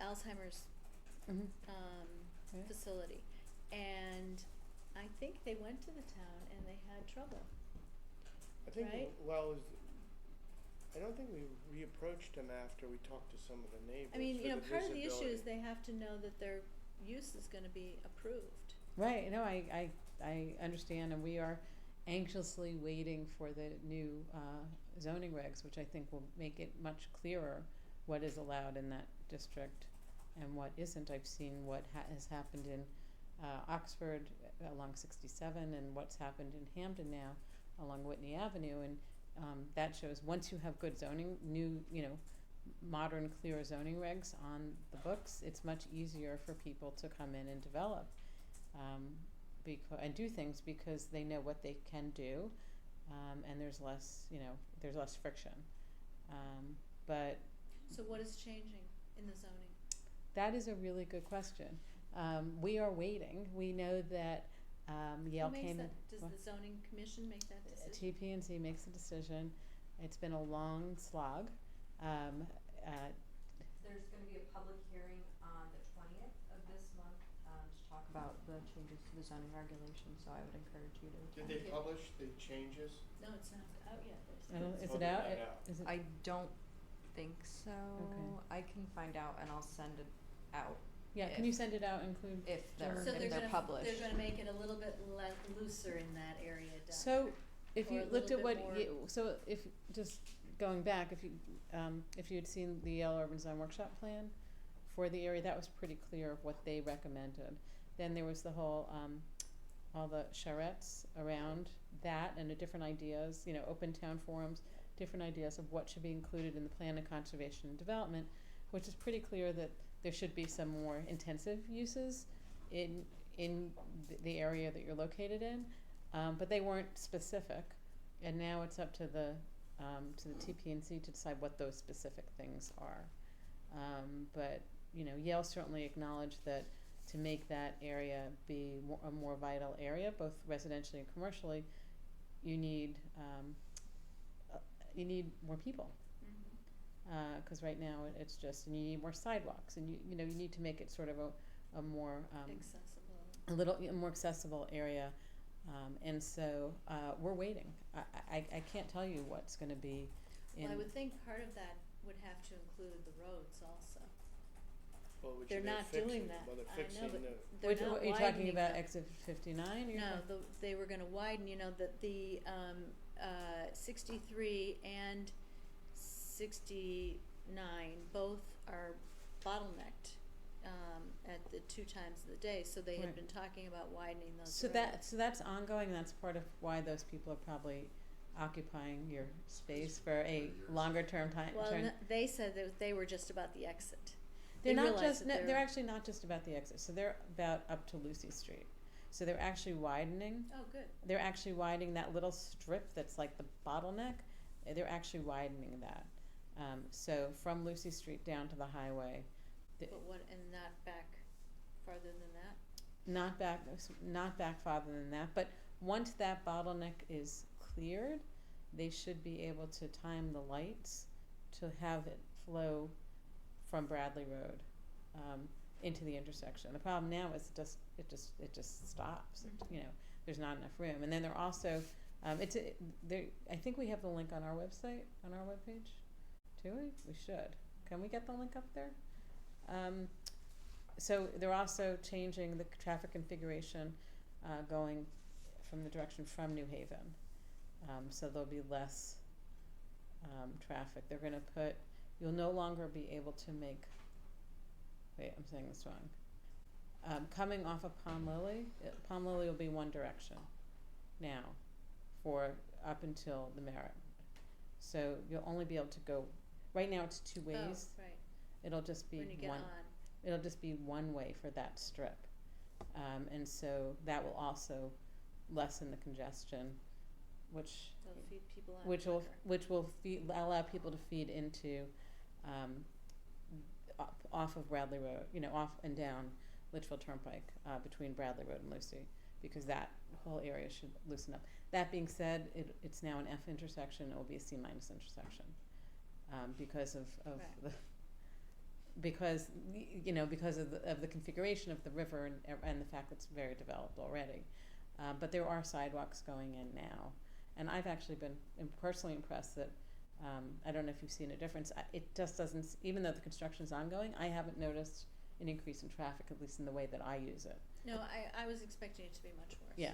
Alzheimer's Right. facility, and I think they went to the town and they had trouble. I think, Right? I don't think we reapproached them after we talked to some of the neighbors. I mean, for the part of the issue is visibility. they have to know that their use is gonna be approved. Right. No, I understand, and we are anxiously waiting for the new zoning regs, which I think will make it much clearer what is allowed in that district and what isn't. I've seen what has happened in Oxford along 67 and what's happened in Hampton now along Whitney Avenue, and that shows once you have good zoning, new, modern, clear zoning regs on the books, it's much easier for people to come in and develop and do things because they know what they can do, and there's less friction. But So what is changing in the zoning? that is a really good question. We are waiting. We know that Yale Who makes came. that? Does the zoning commission make that decision? TP&Z makes a decision. It's been a long slog. There's gonna be a public hearing on the 20th of this month, to talk about the changes to the zoning regulations, so I would encourage you to Did attend. they publish the changes? No, it's not out yet. Is Oh, it they out? got out. Is it? I don't think so. Okay. I can find out and I'll send it out. Yeah, can you send it out, include? if they're, So if they're published. They're gonna make it a little bit looser in that area, Doug. So, if Or you a looked little at bit what, more- so if, just going back, if you had seen the Yale Urban Design Workshop Plan for the area, that was pretty clear of what they recommended. Then there was the whole, all the charrettes around that and the different ideas, you know, open town forums, different ideas of what should be included in the plan of conservation and development, which is pretty clear that there should be some more intensive uses in the area that you're located in, but they weren't specific, and now it's up to the TP&C to decide what those specific things are. But you know, Yale certainly acknowledged that to make that area be a more vital area, both residentially and commercially, you need more people. Because right now it's just, and you need more sidewalks, and you know, you need to make it sort of a more Accessible. a little more accessible area, and so we're waiting. I can't tell you what's going to be in. Well, I would think part of that would have to include the roads also. Well, which They're not doing that. Well, they're I know, fixing but the, they're Which, not what, are you talking widening about them. exit 59? No, they were gonna widen, you know, that the 63 and 69 both are bottlenecked at the 2 times of the day, so they had Right. been talking about widening those So roads. that's ongoing. That's part of why those people are probably occupying your space for a longer term time. Well, they said that they were just about the exit. They're They not realized just. that No, they're actually not just about the exit. So they're about up to Lucy Street. So they're actually widening. Oh, good. They're actually widening that little strip that's like the bottleneck. They're actually widening that. So from Lucy Street down to the highway. But what, and not back farther than that? Not back farther than that. But once that bottleneck is cleared, they should be able to time the lights to have it flow from Bradley Road into the intersection. The problem now is it just stops. You know, there's not enough room. And then they're also I think we have the link on our website, on our webpage. Do we? We should. Can we get the link up there? So they're also changing the traffic configuration going from the direction from New Haven. So there'll be less traffic. They're going to put, you'll no longer be able to make, wait, I'm saying this wrong. Coming off of Pond Lily will be one direction now for up until the Merritt. So you'll only be able to go, right now it's 2 ways. Oh, right. It'll just be When you get one. on. It'll just be one way for that strip. And so that will also lessen the congestion, which They'll feed people out which quicker. will allow people to feed into off of Bradley Road, you know, off and down Litchfield Turnpike between Bradley Road and Lucy, because that whole area should loosen up. That being said, it's now an F intersection. It will be a C- intersection because of Right. because of the configuration of the river and the fact that it's very developed already. But there are sidewalks going in now. And I've actually been personally impressed that, I don't know if you've seen a difference. It just doesn't, even though the construction's ongoing, I haven't noticed an increase in traffic, at least in the way that I use it. No, I was expecting it to be much worse. Yeah.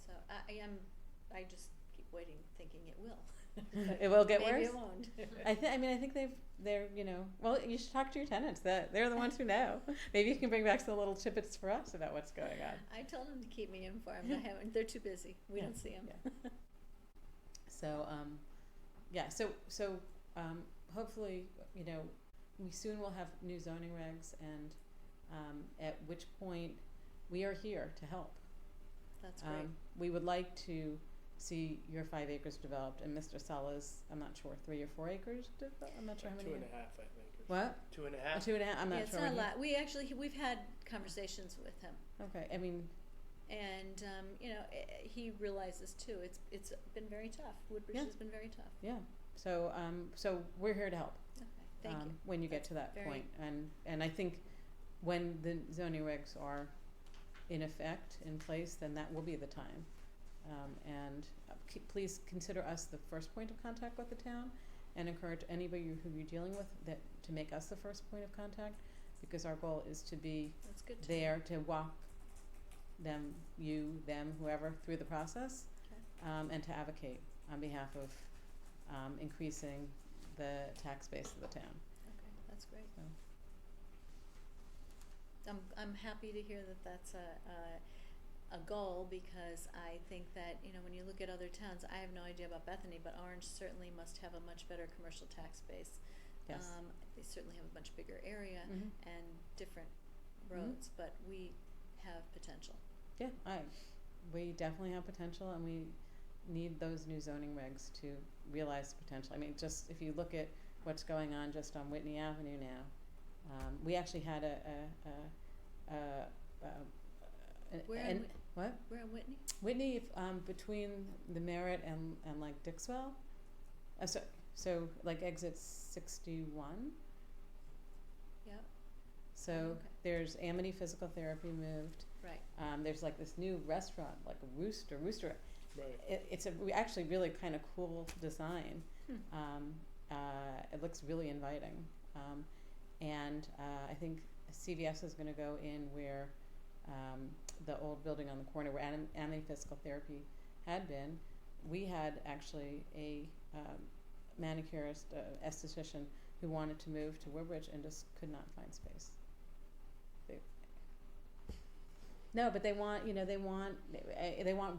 So I just keep waiting, thinking it will. It will get Maybe worse? it won't. I think they're, you know, well, you should talk to your tenants. They're the ones who know. Maybe you can bring back some little tidbits for us about what's going on. I told them to keep me informed. I haven't. They're too busy. We Yeah, don't see them. yeah. So, hopefully, you know, we soon will have new zoning regs, and at which point we are here to help. That's great. We would like to see your 5 acres developed, and Mr. Salas, I'm not sure, 3 or 4 acres developed? I'm not sure how many. 2.5, I think. What? 2.5. 2.5? I'm not Yeah, it's sure. not a what he- lot. We've had conversations with him, Okay, I mean, and you know, he realizes too. It's been very tough. Woodbridge Yeah. has been very tough. yeah. So, so we're here to help. Okay, thank you. When you get That's to that very- point. And I think when the zoning regs are in effect, in place, then that will be the time. And please consider us the first point of contact with the town, and encourage anybody who you're dealing with to make us the first point of contact. because our goal is to be That's good to there to walk them, whoever, through the process, and to advocate on behalf of increasing the tax base of the town. Okay, that's great. So. I'm happy to hear that that's a goal, because I think that, you know, when you look at other towns, I have no idea about Bethany, but Orange certainly must have a much better commercial tax base. Yes. They certainly have a much bigger area Mhm. and different roads, but we have potential. Yeah, we definitely have potential, and we need those new zoning regs to realize the potential. I mean, just if you look at what's going on just on Whitney Avenue now, we actually had Where in what? We're in Whitney? Whitney, between the Merritt and like Dixwell, so like exit 61. Yep. So Okay. there's Amity Physical Therapy moved. Right. There's like this new restaurant, like a Rooster. Right. It's actually really kind of cool design. It looks really inviting. And I think CVS is going to go in where the old building on the corner where Amity Physical Therapy had been. We had actually a manicurist, esthetician, who wanted to move to Woodbridge and just could not find space. No, but they want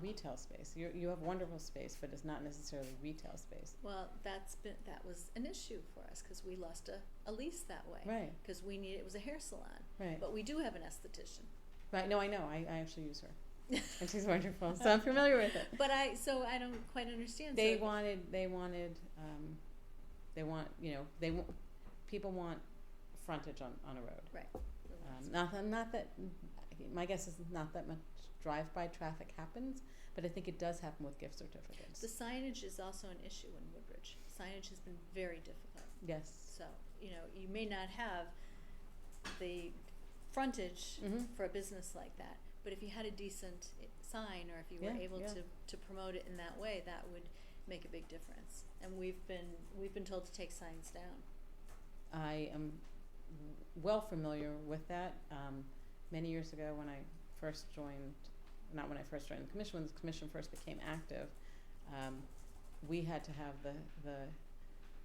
retail space. You have wonderful space, but it's not necessarily retail space. Well, that was an issue for us, because we lost a lease that way. Right. Because it was a hair salon. Right. But we do have an esthetician. Right. No, I know. I actually use her, and she's wonderful. So I'm familiar with it. But I don't quite understand. People want frontage on a road. Right. Not that. My guess is not that much drive-by traffic happens, but I think it does happen with gift certificates. The signage is also an issue in Woodbridge. Signage has been very difficult. Yes. So, you know, you may not have the frontage for a business like that, but if you had a decent sign, or if you were able to promote it in that way, that would make a big difference. And we've been told to take signs down. I am well familiar with that. Many years ago, when I first joined, not when I first joined the commission, when the commission first became active, we had to have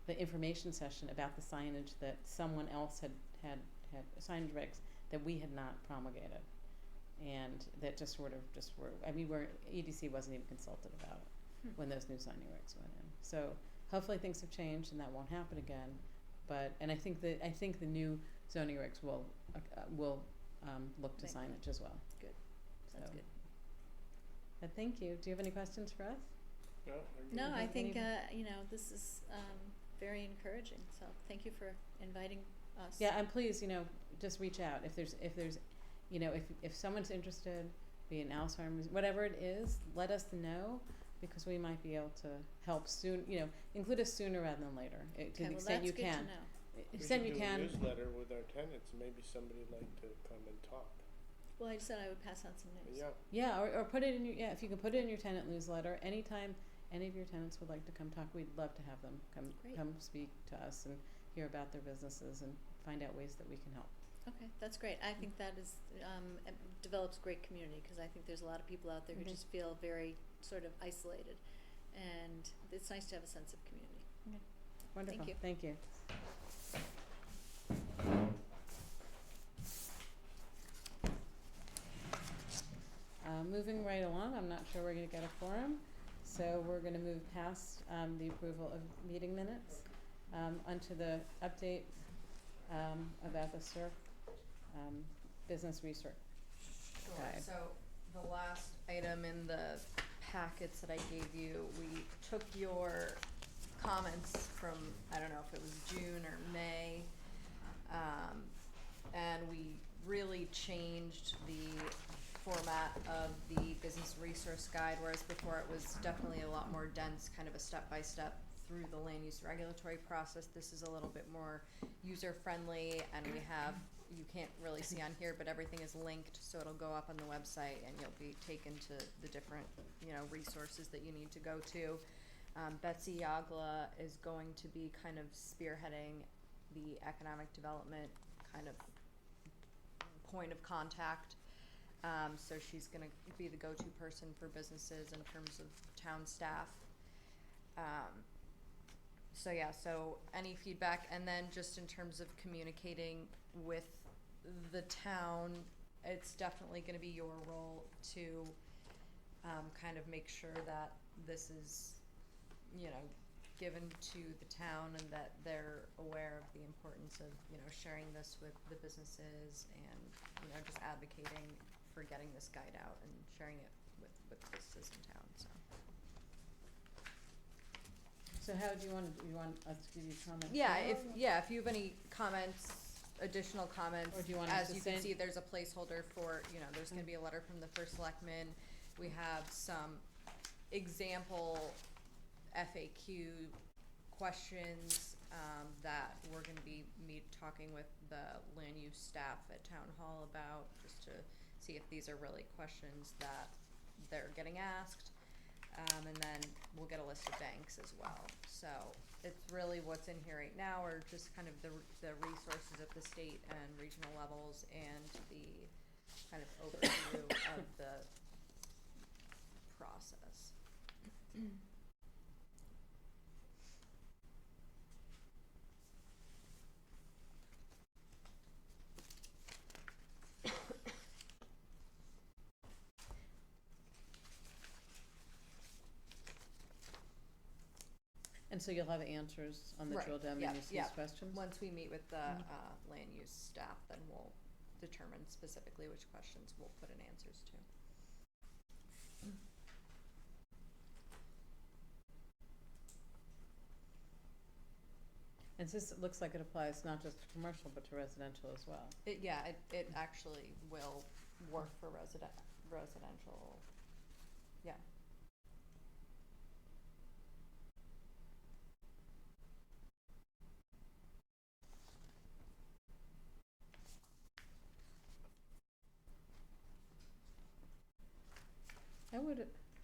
the information session about the signage that someone else had signage regs that we had not promulgated, and that just were. I mean, EDC wasn't even consulted about it when those new signing regs went in. So hopefully things have changed and that won't happen again. And I think the new zoning regs will look to signage as well. Good. Sounds good. But thank you. Do you have any questions for us? No, I have think any- this is very encouraging. So thank you for inviting us. Yeah, and please, just reach out if there's, if someone's interested, be it Alzheimer's, whatever it is, let us know, because we might be able to help soon. Include us sooner rather than later, to the extent you can. That's good to know. To the extent you can. We should do a newsletter with our tenants. Maybe somebody would like to come and talk. Well, I said I would pass on some names. Yeah. Yeah, or put it in your, if you can put it in your tenant newsletter. Anytime any of your tenants would like to come talk, we'd love to have them come speak to us and hear about their businesses and find out ways that we can help. Okay, that's great. I think that is develops great community, because I think there's a lot of people out there who just feel very sort of isolated, and it's nice to have a sense of community. Okay. Wonderful. Thank you. Thank you. Moving right along, I'm not sure we're going to get a quorum, so we're going to move past the approval of meeting minutes onto the update about the SERC business research guide. So the last item in the packets that I gave you, we took your comments from, I don't know if it was June or May, and we really changed the format of the business resource guide, whereas before it was definitely a lot more dense, kind of a step-by-step through the land use regulatory process. This is a little bit more user-friendly, and we have, you can't really see on here, but everything is linked, so it'll go up on the website and you'll be taken to the different, resources that you need to go to. Betsy Yagla is going to be kind of spearheading the economic development kind of point of contact. So she's gonna be the go-to person for businesses in terms of town staff. So yeah, so any feedback, and then just in terms of communicating with the town, it's definitely gonna be your role to, kind of make sure that this is, you know, given to the town and that they're aware of the importance of, you know, sharing this with the businesses and, you know, just advocating for getting this guide out and sharing it with businesses in town, so. So how do you want us to give you comments? Yeah, now? if you have any comments, additional comments, Or do you want us as to you can send- see, there's a placeholder for, you know, there's gonna be a letter from the first selectman. We have some example FAQ questions, that we're gonna be talking with the land use staff at town hall about, just to see if these are really questions that they're getting asked. And then we'll get a list of banks as well. So it's really what's in here right now are just kind of the resources at the state and regional levels and the kind of overview of the process. And so you'll have answers on the Right, drill down yeah, menus to yeah. these questions? Once we meet with the land use staff, then we'll determine specifically which questions we'll put in answers to. And this looks like it applies not just to commercial, but to residential as well. It actually will work for residential, yeah.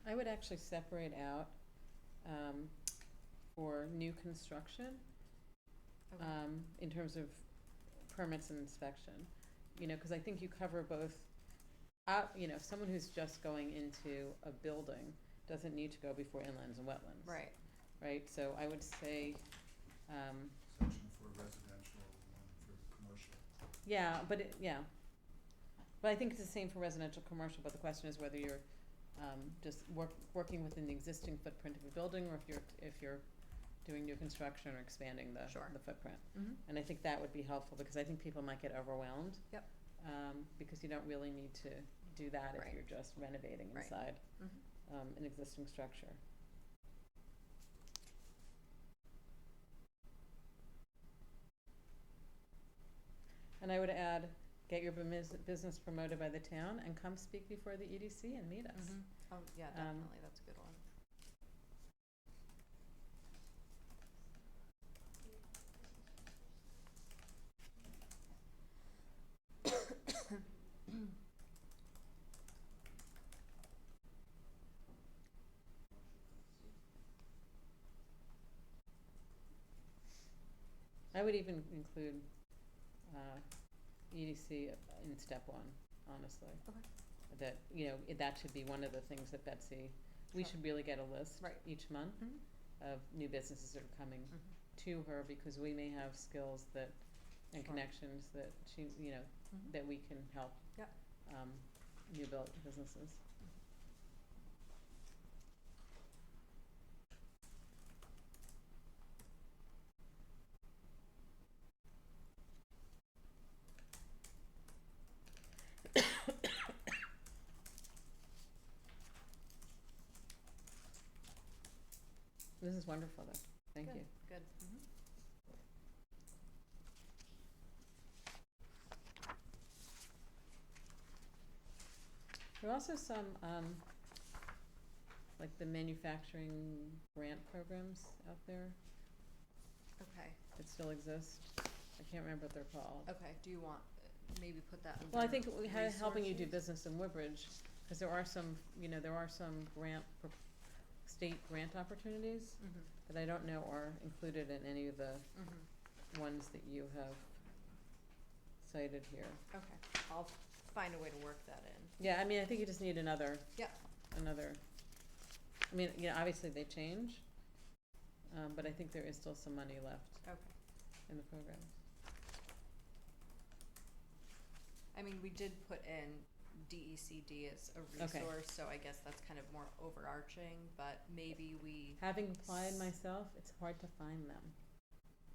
I would actually separate out, for new construction, Okay. in terms of permits and inspection. You know, cause I think you cover both, you know, someone who's just going into a building doesn't need to go before inlands and wetlands. Right, Right, so I would say, Section for residential, one for commercial. yeah, but I think it's the same for residential, commercial, but the question is whether you're, just working within the existing footprint of a building, or if you're doing new construction or expanding the Sure. footprint. mm-hmm, And I think that would be helpful, because I think people might get overwhelmed. Yep. Because you don't really need to do that if Right. you're just renovating Right. inside, mm-hmm. an existing structure. And I would add, get your business promoted by the town and come speak before the EDC and meet us. Mm-hmm. Oh, yeah, definitely, that's a good one. I would even include, EDC in step one, honestly. Okay. That, you know, that should be one of the things that Betsy, we Sure. should really get a list Right. each month Mhm. of new businesses that are coming Mhm. to her, because we may have skills that, and Sure. connections that she, you know, Mhm. that we can help, Yep. new built businesses. This is wonderful, though. Thank Good, you. Good. Mm-hmm. There are also some, like the manufacturing grant programs out there Okay, that still exist. I can't remember what they're called. okay, do you want, maybe put that under Well, I think we had helping you do resources? business in Woodbridge, because there are some, you know, there are some state grant opportunities Mhm. that I don't know are included in any of the Mhm. ones that you have cited here. Okay, I'll find a way to work that in. Yeah, I mean, I think you just need another. Yep. Another. I mean, you know, obviously they change, but I think there is still some money left Okay. in the program. I mean, we did put in DECD as a Okay. resource, so I guess that's kind of more overarching, but maybe we. Having applied myself, it's hard to find them.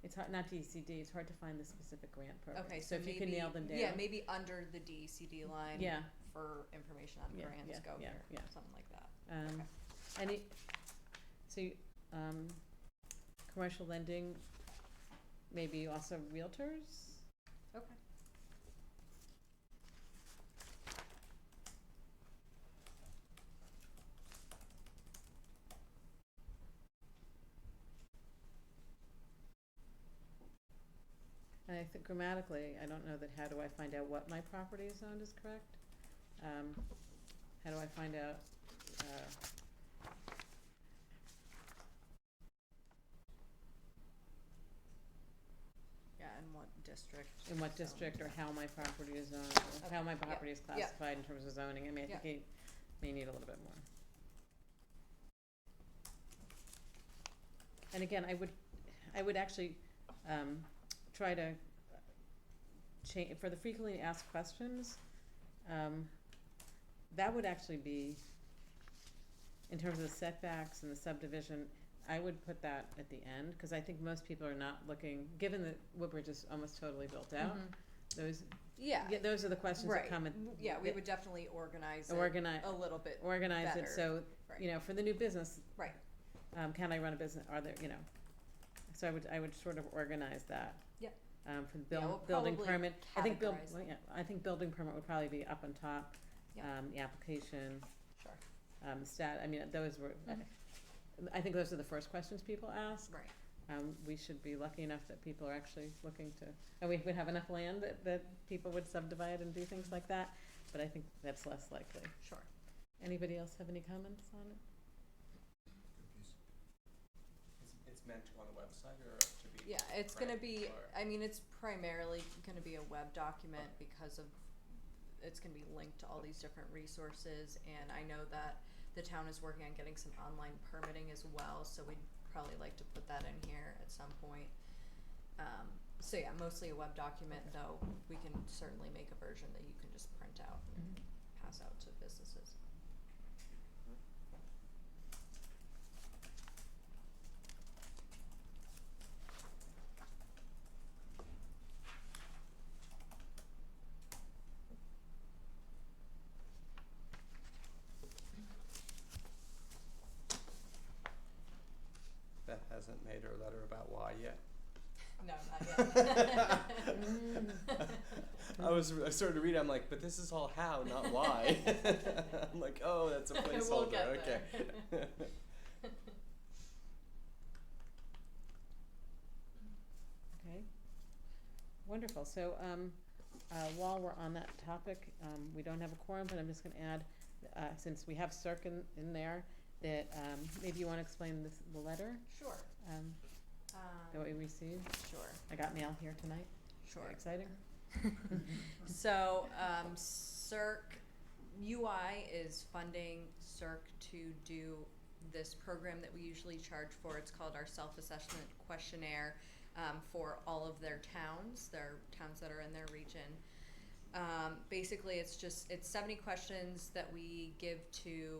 It's hard, not DCD, it's hard to find the specific grant program. Okay, So so if maybe, you can nail them down. yeah, maybe under the DECD line. Yeah. For information on Yeah, grants, yeah, go yeah, here, yeah. something like that. Okay. Any, so, commercial lending, maybe also realtors? Okay. And I think grammatically, I don't know that how do I find out what my property is owned is correct? How do I find out, Yeah, and what district? in what so- district or how my property is owned, or how Okay, my yeah, property is yeah. classified in terms of zoning? I mean, I think he may need a little bit more. And again, I would actually, try to change, for the frequently asked questions, that would actually be, in terms of the setbacks and the subdivision, I would put that at the end, cause I think most people are not looking, given that Woodbridge is almost totally built out, those, Yeah, yeah, those are the questions that right, come yeah, we would definitely organize it organize, a little bit, organize it, better. so, Right. you know, for the new business. Right. Can I run a business, are there, you know, so I would sort of organize that. Yep. For the Yeah, we'll building probably permit, I think categorize well, them. yeah, I think building permit would probably be up on top. Yep. The application, Sure, I mean, those were, I think those are the first questions people ask. right, We should be lucky enough that people are actually looking to, and we would have enough land that people would subdivide and do things like that, but I think that's less likely. sure. Anybody else have any comments on it? It's meant to go on the website or to be? Yeah, it's gonna print be, or- I mean, it's primarily gonna be a web document because of, it's gonna be linked to all these different resources, and I know that the town is working on getting some online permitting as well, so we'd probably like to put that in here at some point. So yeah, mostly a web document, though we can certainly make a version that you can just print out and pass out to businesses. Beth hasn't made her letter about why yet. No, not yet. I started to read it, I'm like, but this is all how, not why. I'm like, oh, that's a placeholder, We'll get okay. there. Okay, wonderful. So, while we're on that topic, we don't have a quorum, but I'm just gonna add, since we have CERC in there, that, maybe you wanna explain the letter, Sure. that we received. Sure. I got mail here tonight. Sure. Very exciting. So, CERC, UI is funding CERC to do this program that we usually charge for. It's called our self-assessment questionnaire, for all of their towns that are in their region. Basically, it's 70 questions that we give to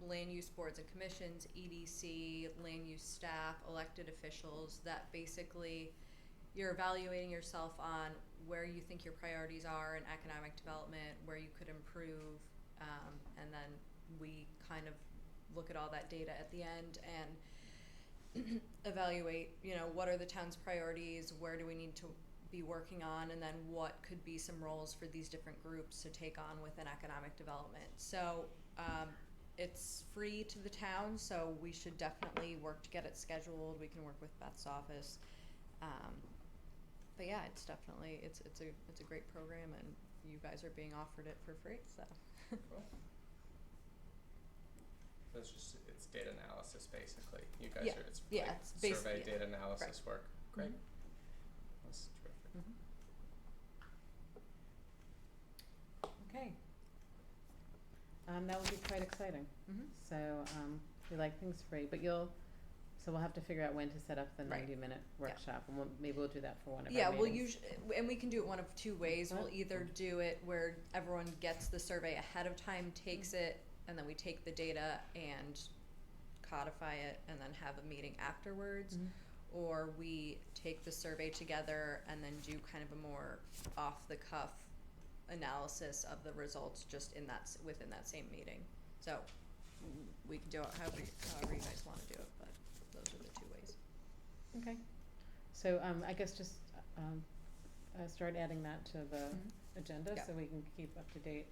land use boards and commissions, EDC, land use staff, elected officials, that basically you're evaluating yourself on where you think your priorities are in economic development, where you could improve, and then we kind of look at all that data at the end and evaluate, what are the town's priorities, where do we need to be working on, and then what could be some roles for these different groups to take on within economic development. So it's free to the town, so we should definitely work to get it scheduled. We can work with Beth's office. But yeah, it's definitely, it's a great program, and you guys are being offered it for free, so. Cool. So it's data analysis basically. You guys Yeah, are, it's yeah, like it's basically survey it. data analysis work. Great. Mhm. That's terrific. Mhm. That would be quite exciting. Mhm. So, we like things free, but so we'll have to figure out when to set up the Right. 90-minute workshop, and maybe we'll do that for one of our Yeah, we'll meetings. and we can do it one of two ways. We'll What? either do it where everyone gets the survey ahead of time, takes it, and then we take the data and codify it, and then have a meeting afterwards. Mhm. Or we take the survey together and then do kind of a more off-the-cuff analysis of the results just within that same meeting. So we can do it however you guys want to do it, but those are the two ways. Okay. So, I guess just, start adding that to the Mhm. agenda, Yeah. so we can keep up to date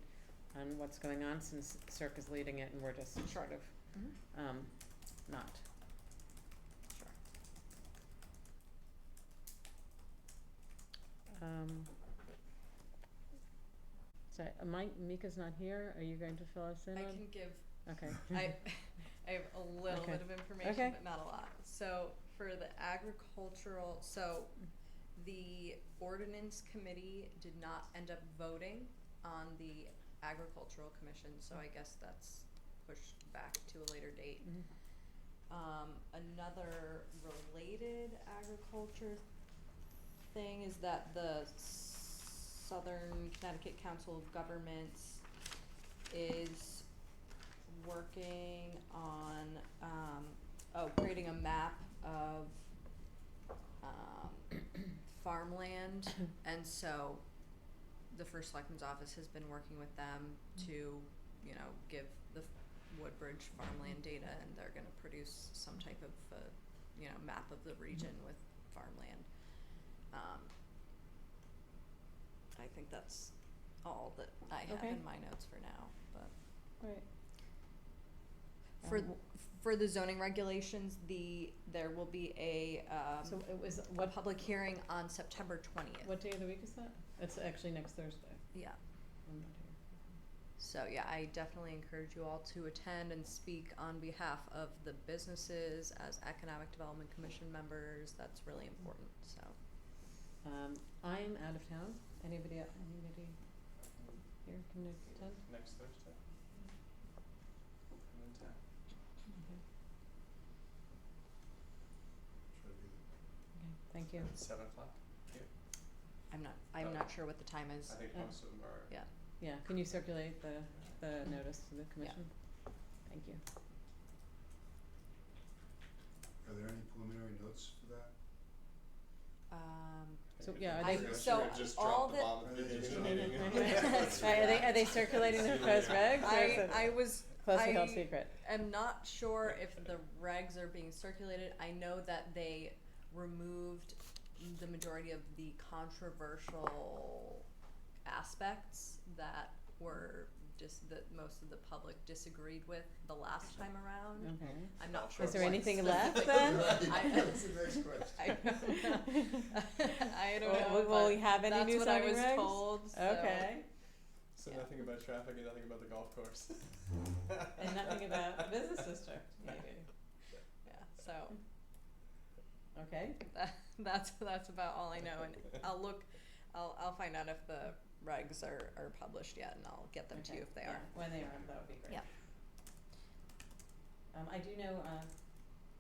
on what's going on, since Cirque is leading it and we're just sort of, Mhm. not. Sure. So, Mika's not here, are you going to fill us in I on? can give Okay. I have a little Okay. bit of information, Okay. but not a lot. So for the agricultural, the ordinance committee did not end up voting on the agricultural commission, so I guess that's pushed back to a later date. Mhm. Another related agriculture thing is that the Southern Connecticut Council of Governments is working on creating a map of farmland, and so the First Selectman's office has been working with them to, give the Woodbridge farmland data, and they're gonna produce some type of, map of the region with farmland. I think that's all that I have Okay. in my notes for now, but. Right. For the zoning regulations, there will be a So it was, a what, public hearing on September 20th. what day of the week is that? It's actually next Thursday. Yeah. I'm not here. So yeah, I definitely encourage you all to attend and speak on behalf of the businesses as Economic Development Commission members. That's really important. So. I'm out of town. Anybody here can attend? Next Thursday. I'm in town. Okay. Try to be Okay, thank you. 7:00 here. I'm not sure what the time is. I think most of them are. Yeah. Yeah, can you circulate the notice to the commission? Thank you. Are there any preliminary notes for that? So, yeah, are I- they? so just all drop the the- bomb at the beginning of the Right, meeting. are they circulating the proposed regs, or is it I was closely held I secret? am not sure if the regs are being circulated. I know that they removed the majority of the controversial aspects that were just that most of the public disagreed with the last time around. Okay. I'm not sure. Is there what anything specific- left then? That's the next question. I don't know. I don't Will- know. will we but have any that's new what I zoning was regs? told. So. Okay, So Yeah. nothing about traffic and nothing about the golf course. and nothing about the business district, maybe. Yeah. So. Okay, That's about all I know, and I'll find out if the regs are published yet, and I'll get them to Okay. you if they Yeah, are. when they are, that would be great. Yeah. I do know,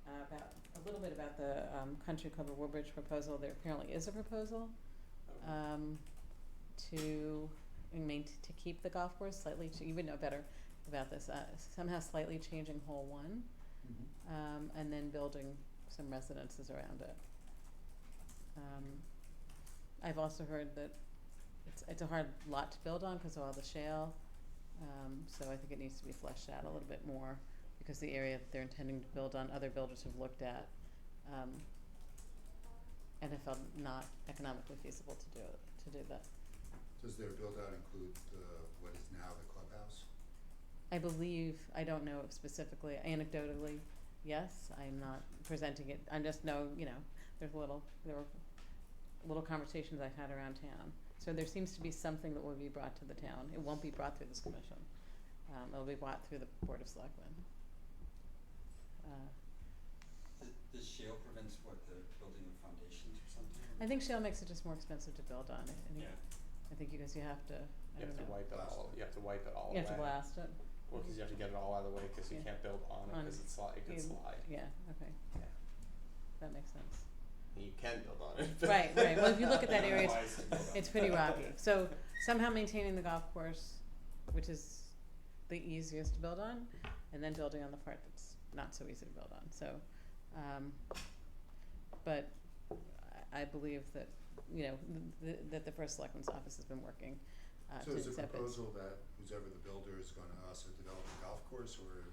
about, a little bit about the, Country Club of Woodbridge proposal. There apparently is a proposal, to keep the golf course slightly, you would know better about this, somehow slightly changing hole 1, and then building some residences around it. I've also heard that it's a hard lot to build on because of all the shale, so I think it needs to be fleshed out a little bit more, because the area that they're intending to build on, other builders have looked at, and have felt not economically feasible to do that. Does their build out include what is now the clubhouse? I believe, I don't know specifically, anecdotally, yes, I'm not presenting it, I just know, there were little conversations I've had around town. So there seems to be something that will be brought to the town. It won't be brought through this commission. It'll be brought through the Board of Selectmen. Does shale prevents the building of foundations or something? I think shale makes it just more expensive to build on it. Yeah. I think because you have to, I You have don't to know. wipe it all. You have to wipe it all You away. have to blast it. Well, because you have to get it all out of the way because you Yeah. can't build on it because it could slide. Yeah, okay. Yeah. That makes sense. You can build on it. Right, right. Well, if you look at that area, Otherwise, it's pretty rocky. So somehow maintaining the golf course, which is the easiest to build on, and then building on the part that's not so easy to build on. So, but I believe that, you know, that the first selectman's office has been working So to is the accept it. proposal that who's ever the builder is gonna also develop a golf course, or?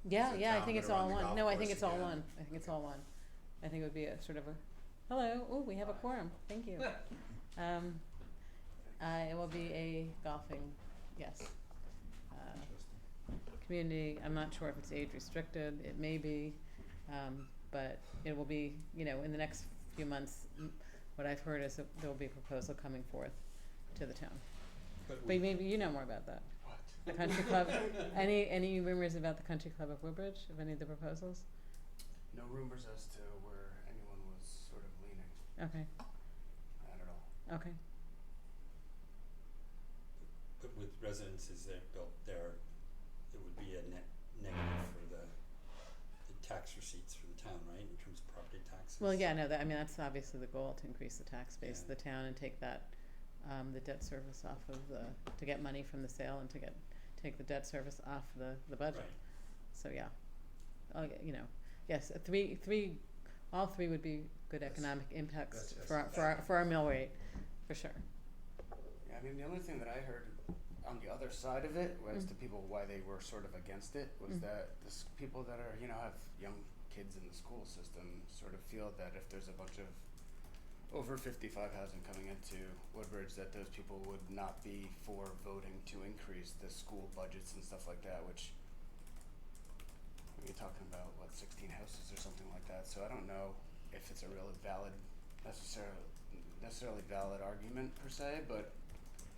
Yeah, the yeah, I town think it's gonna all run the one. golf No, I course think it's all again? one. I think it's all one. I think it would be a sort of a, hello, oh, we have a quorum, thank you. It will be a golfing, yes. Interesting. Community, I'm not sure if it's age restricted, it may be, but it will be, you know, in the next few months, what I've heard is that there will be a proposal coming forth to the town. But But maybe you know more about that. What? The country club, any rumors about the country club of Woodbridge, of any of the proposals? No rumors as to where anyone was sort of leaning. Okay, Not at all. okay. But with residences that are built there, it would be a net negative for the tax receipts for the town, right, in terms of property taxes? Well, yeah, no, that, I mean, that's obviously the goal, to increase the tax base of Yeah. the town and take that, the debt service off of to get money from the sale and take the debt service off the budget. Right. So, yeah, you know, yes, all three would be good economic impacts that's for our mill rate, for sure. Yeah, I mean, the only thing that I heard on the other side of it was Mm. to people why they were sort of against it was Mm. that people that are, you know, have young kids in the school system sort of feel that if there's a bunch of over 55 housing coming into Woodbridge, that those people would not be for voting to increase the school budgets and stuff like that, which you're talking about, 16 houses or something like that. So I don't know if it's a really valid, necessarily valid argument per se, but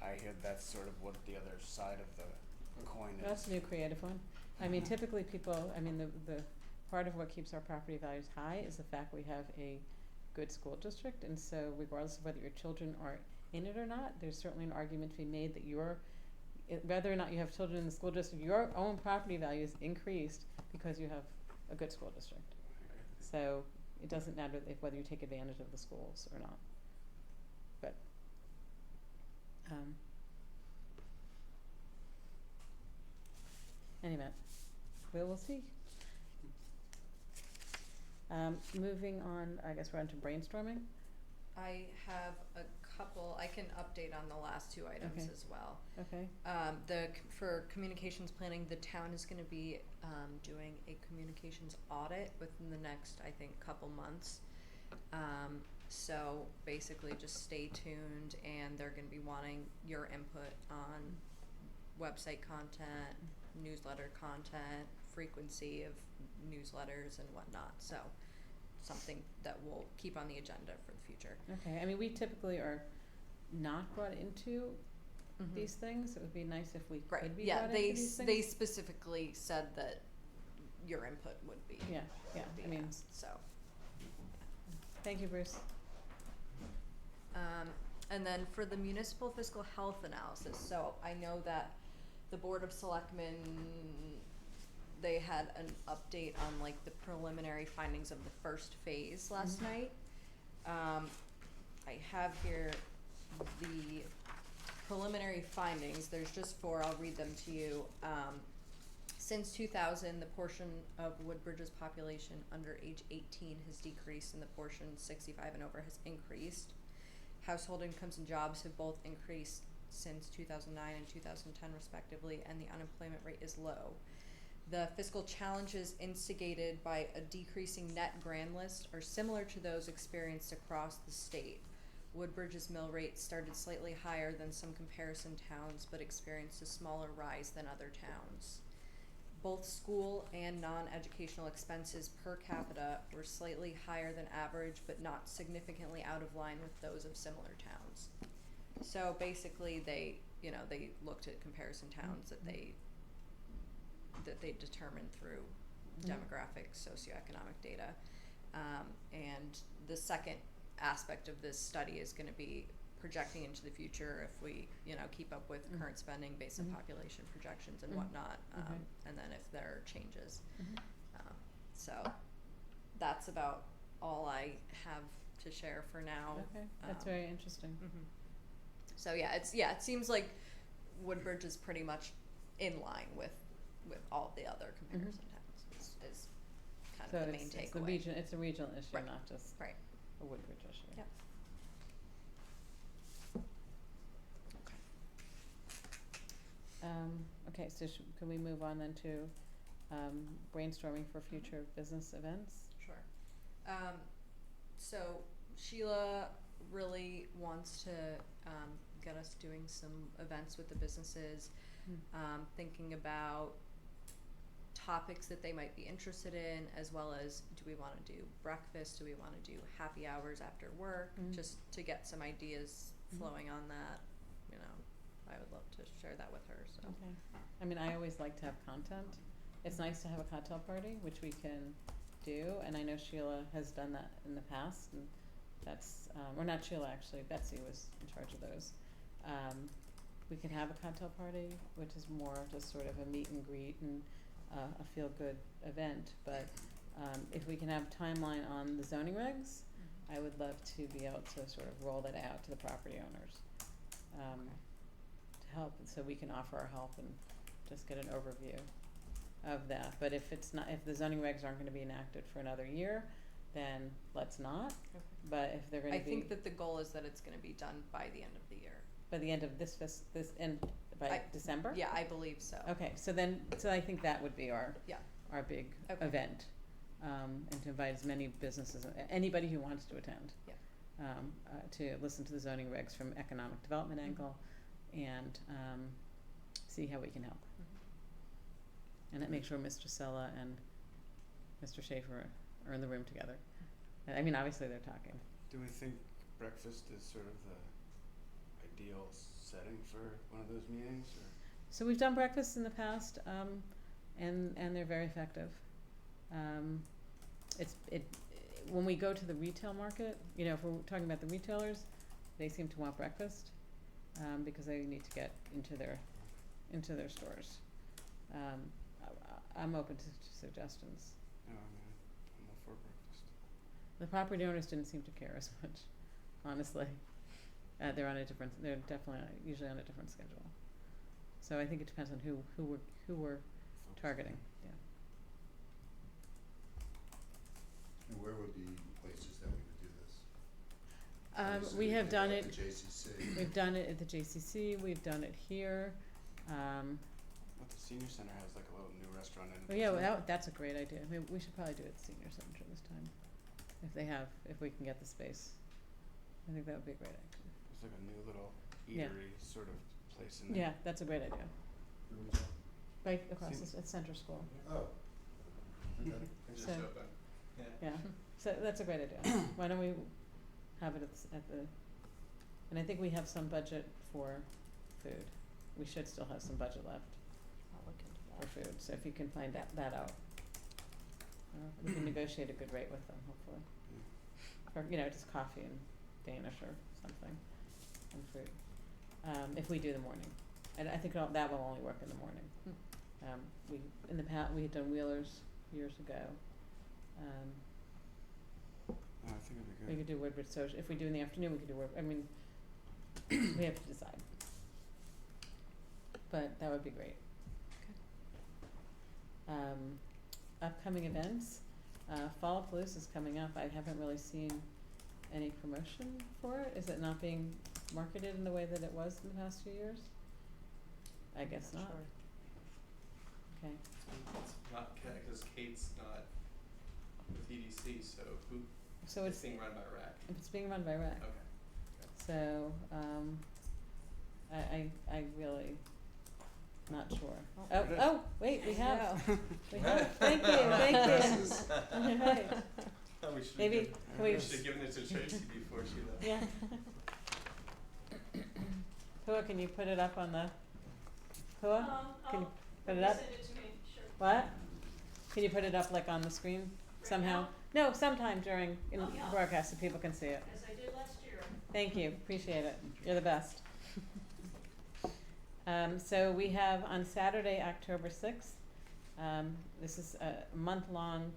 I hear that's sort of what the other side of the coin is. That's a new creative one. I mean, typically people, I mean, the part of what keeps our property values high is the fact we have a good school district, and so regardless of whether your children are in it or not, there's certainly an argument to be made that whether or not you have children in the school district, your own property value is increased because you have a good school district. So it doesn't matter whether you take advantage of the schools or not. But anyway, we'll see. Moving on, I guess we're on to brainstorming. I have a couple, I can update on the last two items Okay. as well. Okay. For communications planning, the town is gonna be, doing a communications audit within the next, I think, couple months. So basically just stay tuned, and they're gonna be wanting your input on website content, newsletter content, frequency of newsletters and whatnot, so something that we'll keep on the agenda for the future. Okay. I mean, we typically are not brought into these things. It would be nice if we Right, could be yeah, brought they, into these things. they specifically said that your input would be. Yeah, yeah, would be I mean, asked, so. thank you, Bruce. And then for the municipal fiscal health analysis, so I know that the Board of Selectmen, they had an update on like the preliminary findings of the first phase last night. I have here the preliminary findings, there's just 4, I'll read them to you. Since 2000, the portion of Woodbridge's population under age 18 has decreased and the portion 65 and over has increased. Household incomes and jobs have both increased since 2009 and 2010 respectively, and the unemployment rate is low. The fiscal challenges instigated by a decreasing net grand list are similar to those experienced across the state. Woodbridge's mill rate started slightly higher than some comparison towns, but experienced a smaller rise than other towns. Both school and non-educational expenses per capita were slightly higher than average, but not significantly out of line with those of similar towns. So basically they looked at comparison towns that they determined through demographic, socioeconomic data. And the second aspect of this study is gonna be projecting into the future if we, you know, keep up with Mhm. current spending based on Mhm. population projections and Mhm. whatnot, Okay. and then if there are changes. Mhm. So that's about all I have to share for now. Okay, that's Um, very interesting. Mhm. So it seems like Woodbridge is pretty much in line with all the other comparison towns. Is kind So of the main it's takeaway. the region, it's a regional issue, Right. not just Right. a Woodbridge issue. Yep. Okay, so can we move on then to brainstorming for future business events? Sure. So Sheila really wants to get us doing some events with the businesses, thinking about topics that they might be interested in, as well as do we want to do breakfast, do we want to do happy hours after work, just to get some ideas flowing on that. You know, I would love to share that with her. So. Okay. I mean, I always like to have content. It's nice to have a cocktail party, which we can do, and I know Sheila has done that in the past, and that's, or not Sheila actually, Betsy was in charge of those. We can have a cocktail party, which is more just sort of a meet and greet and a feel-good event, but if we can have timeline on the zoning regs, I would love to be able to sort of roll that out to the property owners, to help, so we can offer our help and just get an overview of that. But if the zoning regs aren't gonna be enacted for another year, then let's not. Okay. But if they're gonna I be think that the goal is that it's going to be done by the end of the year. by the end of this by December? Yeah, I believe so. Okay, so I think that would be our Yeah. our big Okay. event, and to invite as many businesses, anybody who wants to attend, Yeah. to listen to the zoning regs from economic development angle, and see how we can help. And that make sure Mr. Sella and Mr. Schaefer are in the room together. I mean, obviously they're talking. Do we think breakfast is sort of the ideal setting for one of those meetings, or? So we've done breakfasts in the past, and they're very effective. When we go to the retail market, you know, if we're talking about the retailers, they seem to want breakfast, because they need to get into their stores. I'm open to suggestions. No, I'm all for breakfast. The property owners didn't seem to care as much, honestly. They're definitely usually on a different schedule. So I think it depends on who we're targeting. Yeah. And where would be places that we would do this? We Obviously, have done at it. the JCC. We've done it at the JCC. We've done it here. But the senior center has like a little new restaurant in it. Well, yeah, doesn't it? that's a great idea. I mean, we should probably do it at the senior center this time, if we can get the space. I think that would be a great idea. There's like a new little Yeah. eatery sort of place in there. Yeah, that's a great idea. Where was that? Right across at Center School. Oh. Okay. It just So- opened. Yeah, so that's a great idea. Why don't we have it at the, and I think we have some budget for food. We should still have some budget left I'll look into for that. food, so if you can find that out. We can negotiate a good rate with them, hopefully. Or, you know, just coffee and Danish or something, and food, if we do the morning. And I think that will only work in the morning. In the past, we had done Wheelers years ago. Oh, I think it'd be We good. could do Woodbridge Social, if we do in the afternoon, we could do I mean, we have to decide. But that would be great. Upcoming events, Fallapalooza is coming up. I haven't really seen any promotion for it. Is it not being marketed in the way that it was in the past few years? I guess not. Okay. It's not, because Kate's not with EDC, so So it's it's being run by RAC. it's being run by RAC. Okay. So, I really not sure. Oh, Oh, wait, we have. Yeah. We have. Thank you. Right. We should Maybe, have can we, should have given it to Tracy before she left. yeah. Hua, can you put it up on the, Hua, can you put it up? Send it to me, sure. What? Can you put it up like on the screen somehow? now? No, sometime during, in Oh, yeah. broadcast so people can see it. As I did last year. Thank you, appreciate it. You're the best. So we have on Saturday, October 6th, this is a month-long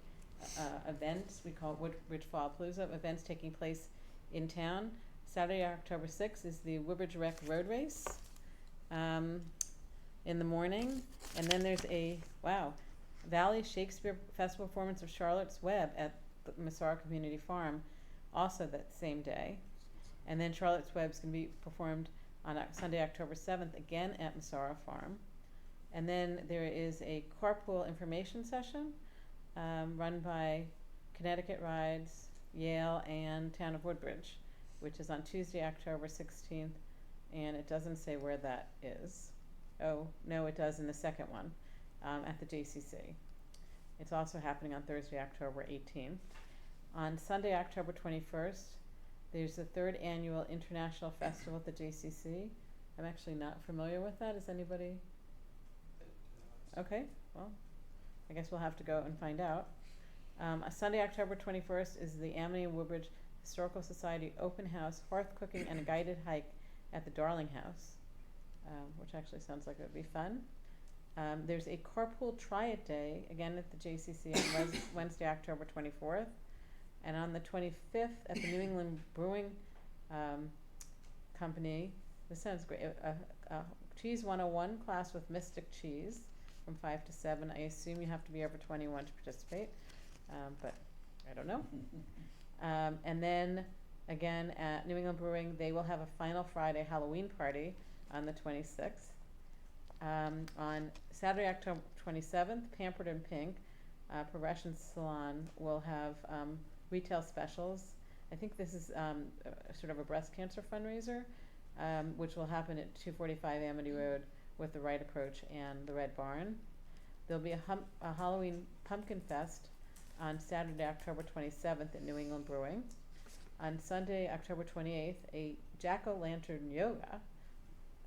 event. We call it Woodbridge Fallapalooza, events taking place in town. Saturday, October 6th is the Woodbridge Rec Road Race in the morning. And then there's a, Valley Shakespeare Festival performance of Charlotte's Web at the Massara Community Farm, also that same day. And then Charlotte's Web is going to be performed on Sunday, October 7th, again at Massara Farm. And then there is a carpool information session run by Connecticut Rides, Yale, and Town of Woodbridge, which is on Tuesday, October 16th, and it doesn't say where that is. Oh, no, it does in the second one, at the JCC. It's also happening on Thursday, October 18th. On Sunday, October 21st, there's the 3rd Annual International Festival at the JCC. I'm actually not familiar with that. Is anybody? Okay, well, I guess we'll have to go and find out. Sunday, October 21st is the Amity and Woodbridge Historical Society Open House, Hearth Cooking, and a Guided Hike at the Darling House, which actually sounds like it would be fun. There's a Carpool Try-It Day, again at the JCC on Wednesday, October 24th. And on the 25th at the New England Brewing Company, this sounds great, a Cheese 101 class with Mystic Cheese from 5 to 7. I assume you have to be over 21 to participate, but I don't know. And then, again, at New England Brewing, they will have a Final Friday Halloween party on the 26th. On Saturday, October 27th, Pampered in Pink, Progression Salon will have retail specials. I think this is sort of a breast cancer fundraiser, which will happen at 245 Amity Road with the Right Approach and the Red Barn. There'll be a Halloween Pumpkin Fest on Saturday, October 27th at New England Brewing. On Sunday, October 28th, a Jack-o'-lantern yoga.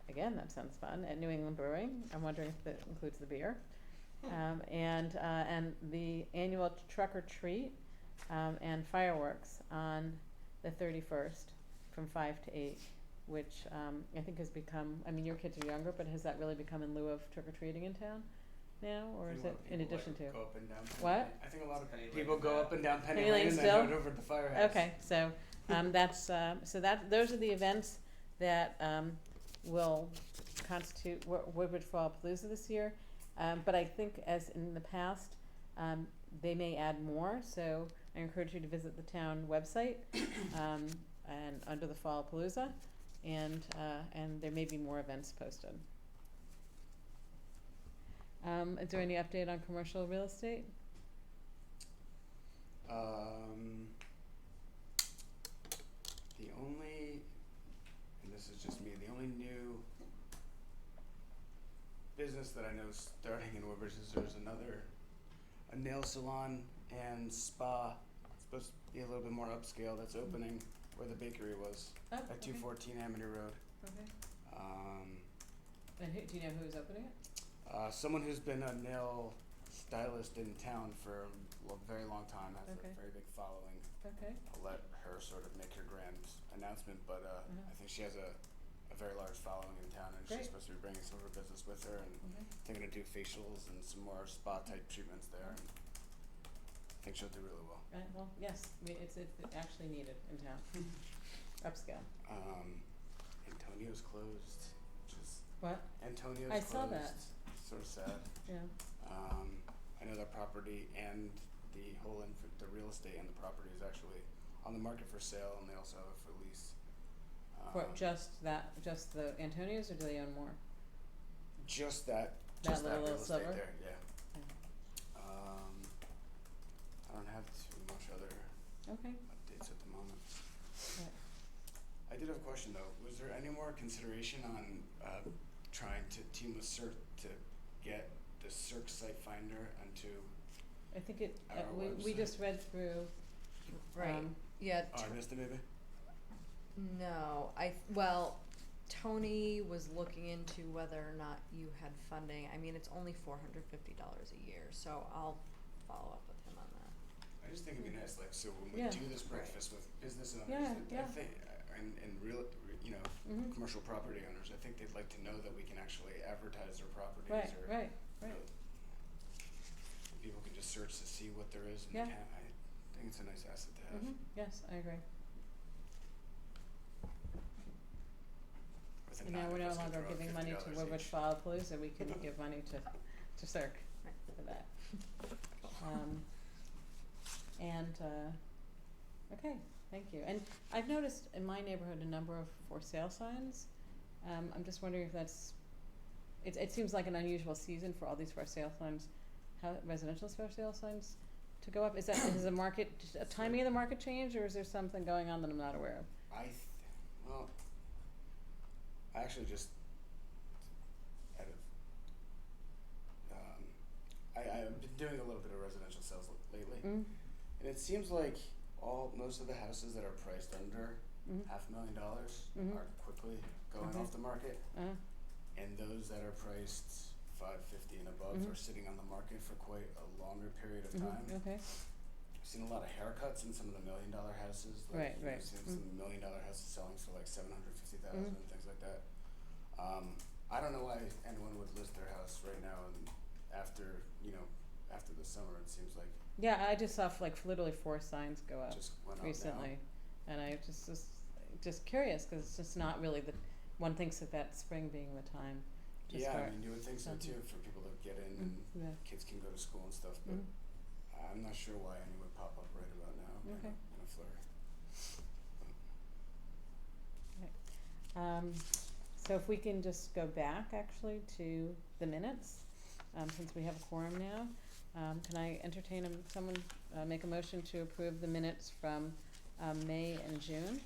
Again, that sounds fun, at New England Brewing. I'm wondering if that includes the beer. And the annual Truck or Treat and fireworks on the 31st from 5 to 8, which I think has become, I mean, your kids are younger, but has that really become in lieu of trick-or-treating in town now, or is it in addition to? Go up and down Penny What? Lane. I think a lot of people go up and down Penny Penny Lane Lane and then still? head over to the firehouse. Okay, so those are the events that will constitute Woodbridge Fallapalooza this year. But I think, as in the past, they may add more. So I encourage you to visit the town website and under the Fallapalooza, and there may be more events posted. Is there any update on commercial real estate? The only, and this is just me, the only new business that I know starting in Woodbridge is there's a nail salon and spa. It's supposed to be a little bit more upscale, that's opening where the bakery was at 214 Amity Road. Okay. And do you know who's opening it? Someone who's been a nail stylist in town for a very long time, has Okay. a very big following. Okay. I'll let her sort of make her grand announcement, but I think she has a very large following in town, and Great. she's supposed to be bringing some of her business with her, and they're going to do facials and some more spa type treatments there, and I think she'll do really well. Right. Well, yes, it's actually needed in town. Upscale. Antonio's closed, which is What? Antonio's I closed. saw that. Sort of sad. Yeah. I know that property and the whole the real estate and the property is actually on the market for sale, and they also have it for lease. For just the Antonios, or do they own more? Just that That real little estate sliver? there, yeah. I don't have too much other Okay. updates at the moment. Right. I did have a question though. Was there any more consideration on trying to team with CERC to get the CERC site finder onto? I think it. Our We website. just read through. Right. Yeah. Oh, I missed it maybe. No, well, Tony was looking into whether or not you had funding. I mean, it's only $450 a year, so I'll follow up with him on that. I just think it'd be nice, like, so when we Yeah. do this breakfast with business owners, Yeah, I yeah. think and real, you know, Mhm. commercial property owners, I think they'd like to know that we can actually advertise their properties Right, or right, you know, right. people can just search to see what there is in Yeah. the town. I think it's a nice asset to have. Yes, I agree. With a And now nine we're of no us could longer throw out giving money to $50 Woodbridge each. Palooza, we can give money to Cirque for that. And, okay, thank you. And I've noticed in my neighborhood a number of for sale signs. I'm just wondering if that's, it seems like an unusual season for all these for sale signs, residential for sale signs to go up. Is the market, a timing of the market change, or is there something going on that I'm not aware of? Well, I actually just out of I've been doing a little bit of residential sales lately, Mm, and it seems like most of the houses that are priced under mm, $500,000 Mhm. are quickly going Okay. off the market, and those that are priced $550 and above Mhm. are sitting on the market for quite a longer period of mhm, time. okay, I've seen a lot of haircuts in some of the $1 million houses. Like, Right, you know, right. I've seen some $1 million houses selling for like $750,000 Mhm. and things like that. I don't know why anyone would list their house right now, and after the summer, it seems like yeah, I just saw literally 4 signs go it up just went up recently, and I just curious, because it's just not really one thinks that spring being the time to Yeah, start. I mean, you would think so something. too, for people to get in and Yeah. kids can go to school and stuff, but Mhm. I'm not sure why any would pop up right about now Okay. in a flurry. So if we can just go back actually to the minutes, since we have a quorum now, can I entertain someone make a motion to approve the minutes from May and June?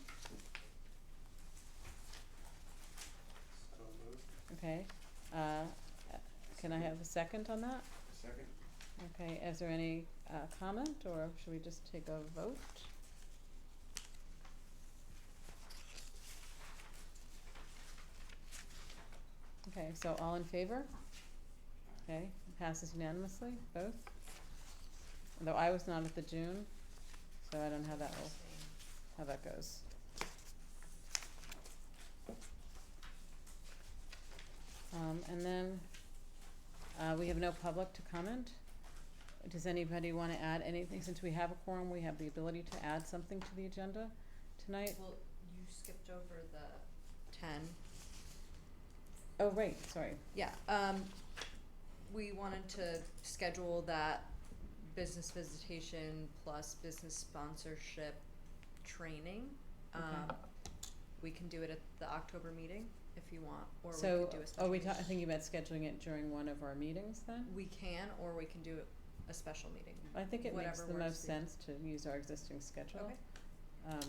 So moved. Okay, can I have a second on that? Second? Okay, is there any comment, or should we just take a vote? Okay, so all in favor? Okay, passes unanimously, both? Though I was not at the June, so I don't know how that goes. And then, we have no public to comment. Does anybody wanna add anything? Since we have a quorum, we have the ability to add something to the agenda tonight? Well, you skipped over the 10. Oh, right, sorry. Yeah, we wanted to schedule that business visitation plus business sponsorship training. Okay. We can do it at the October meeting if you want, or we So, could do a special are we meeting. thinking about scheduling it during one of our meetings then? We can, or we can do a special meeting. I think it makes Whatever the works most for you. sense to use our existing schedule. Okay.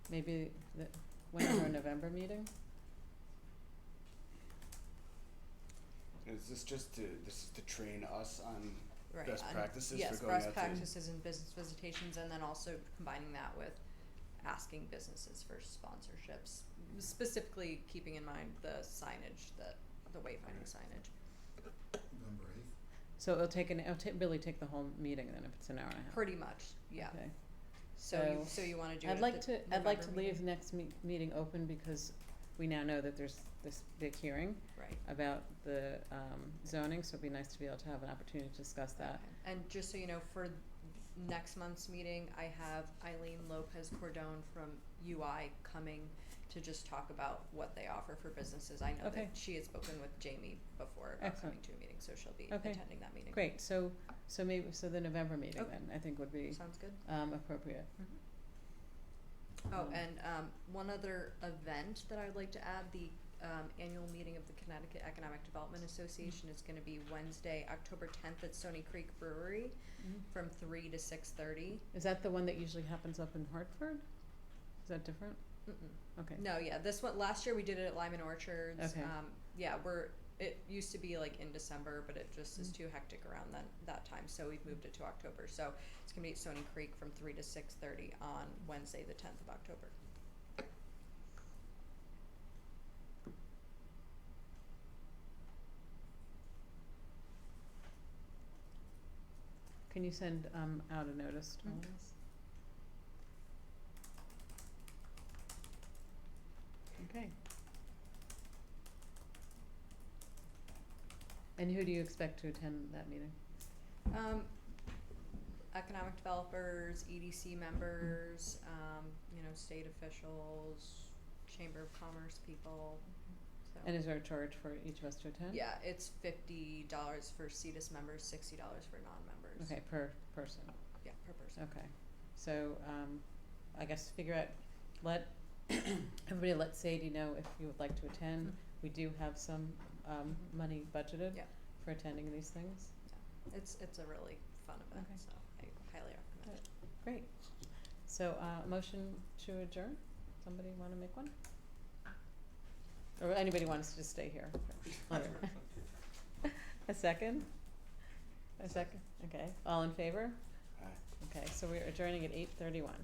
Maybe when's our November meeting? Is this this is to train us on Right. best and practices yes, for going best out practices and business visitations, and then also combining that with asking businesses for sponsorships, specifically keeping in mind the signage, the wayfinding signage. November 8th. So it'll really take the whole meeting then, if it's an hour and a half. Pretty much, yeah. Okay. So you want to do it I'd at like the to November leave meeting? next meeting open, because we now know that there's this big hearing Right. about the zoning, so it'd be nice to be able to have an opportunity to discuss that. Okay. And just so you know, for next month's meeting, I have Eileen Lopez Cordon from UI coming to just talk about what they offer for businesses. I know Okay. that she had spoken with Jamie before about Excellent. coming to a meeting, so she'll be Okay. attending that meeting. Great, so maybe, the November meeting Okay. then, I think would be Sounds good. appropriate. Oh, and one other event that I'd like to add, the annual meeting of the Connecticut Economic Development Association is gonna be Wednesday, October 10th at Stony Creek Brewery Mhm. from 3 to 6:30. Is that the one that usually happens up in Hartford? Is that different? Mm-mm. Okay. No, yeah, this one, last year we did it at Lyman Orchards. Okay. Yeah, it used to be like in December, but it just is too hectic around that time, so we've moved it to October. So it's gonna be at Stony Creek from 3 to 6:30 on Wednesday, the 10th of October. Can you send out a notice to all Mhm. of us? And who do you expect to attend that meeting? Economic developers, EDC members, you know, state officials, Chamber of Commerce people. So. And is there a charge for each of us to attend? Yeah, it's $50 for CETUS members, $60 for non-members. Okay, per person. Yeah, per person. Okay, so, I guess figure out, let, everybody let Sadie know if you would like to attend. Mhm. We do have some, money budgeted Yeah. for attending these things. It's a really fun event, Okay. so I highly recommend it. Great. So, motion to adjourn? Somebody wanna make one? Or anybody wants to just stay here? A second? A second? Okay, all in favor? Aye. Okay, so we're adjourning at 8:31.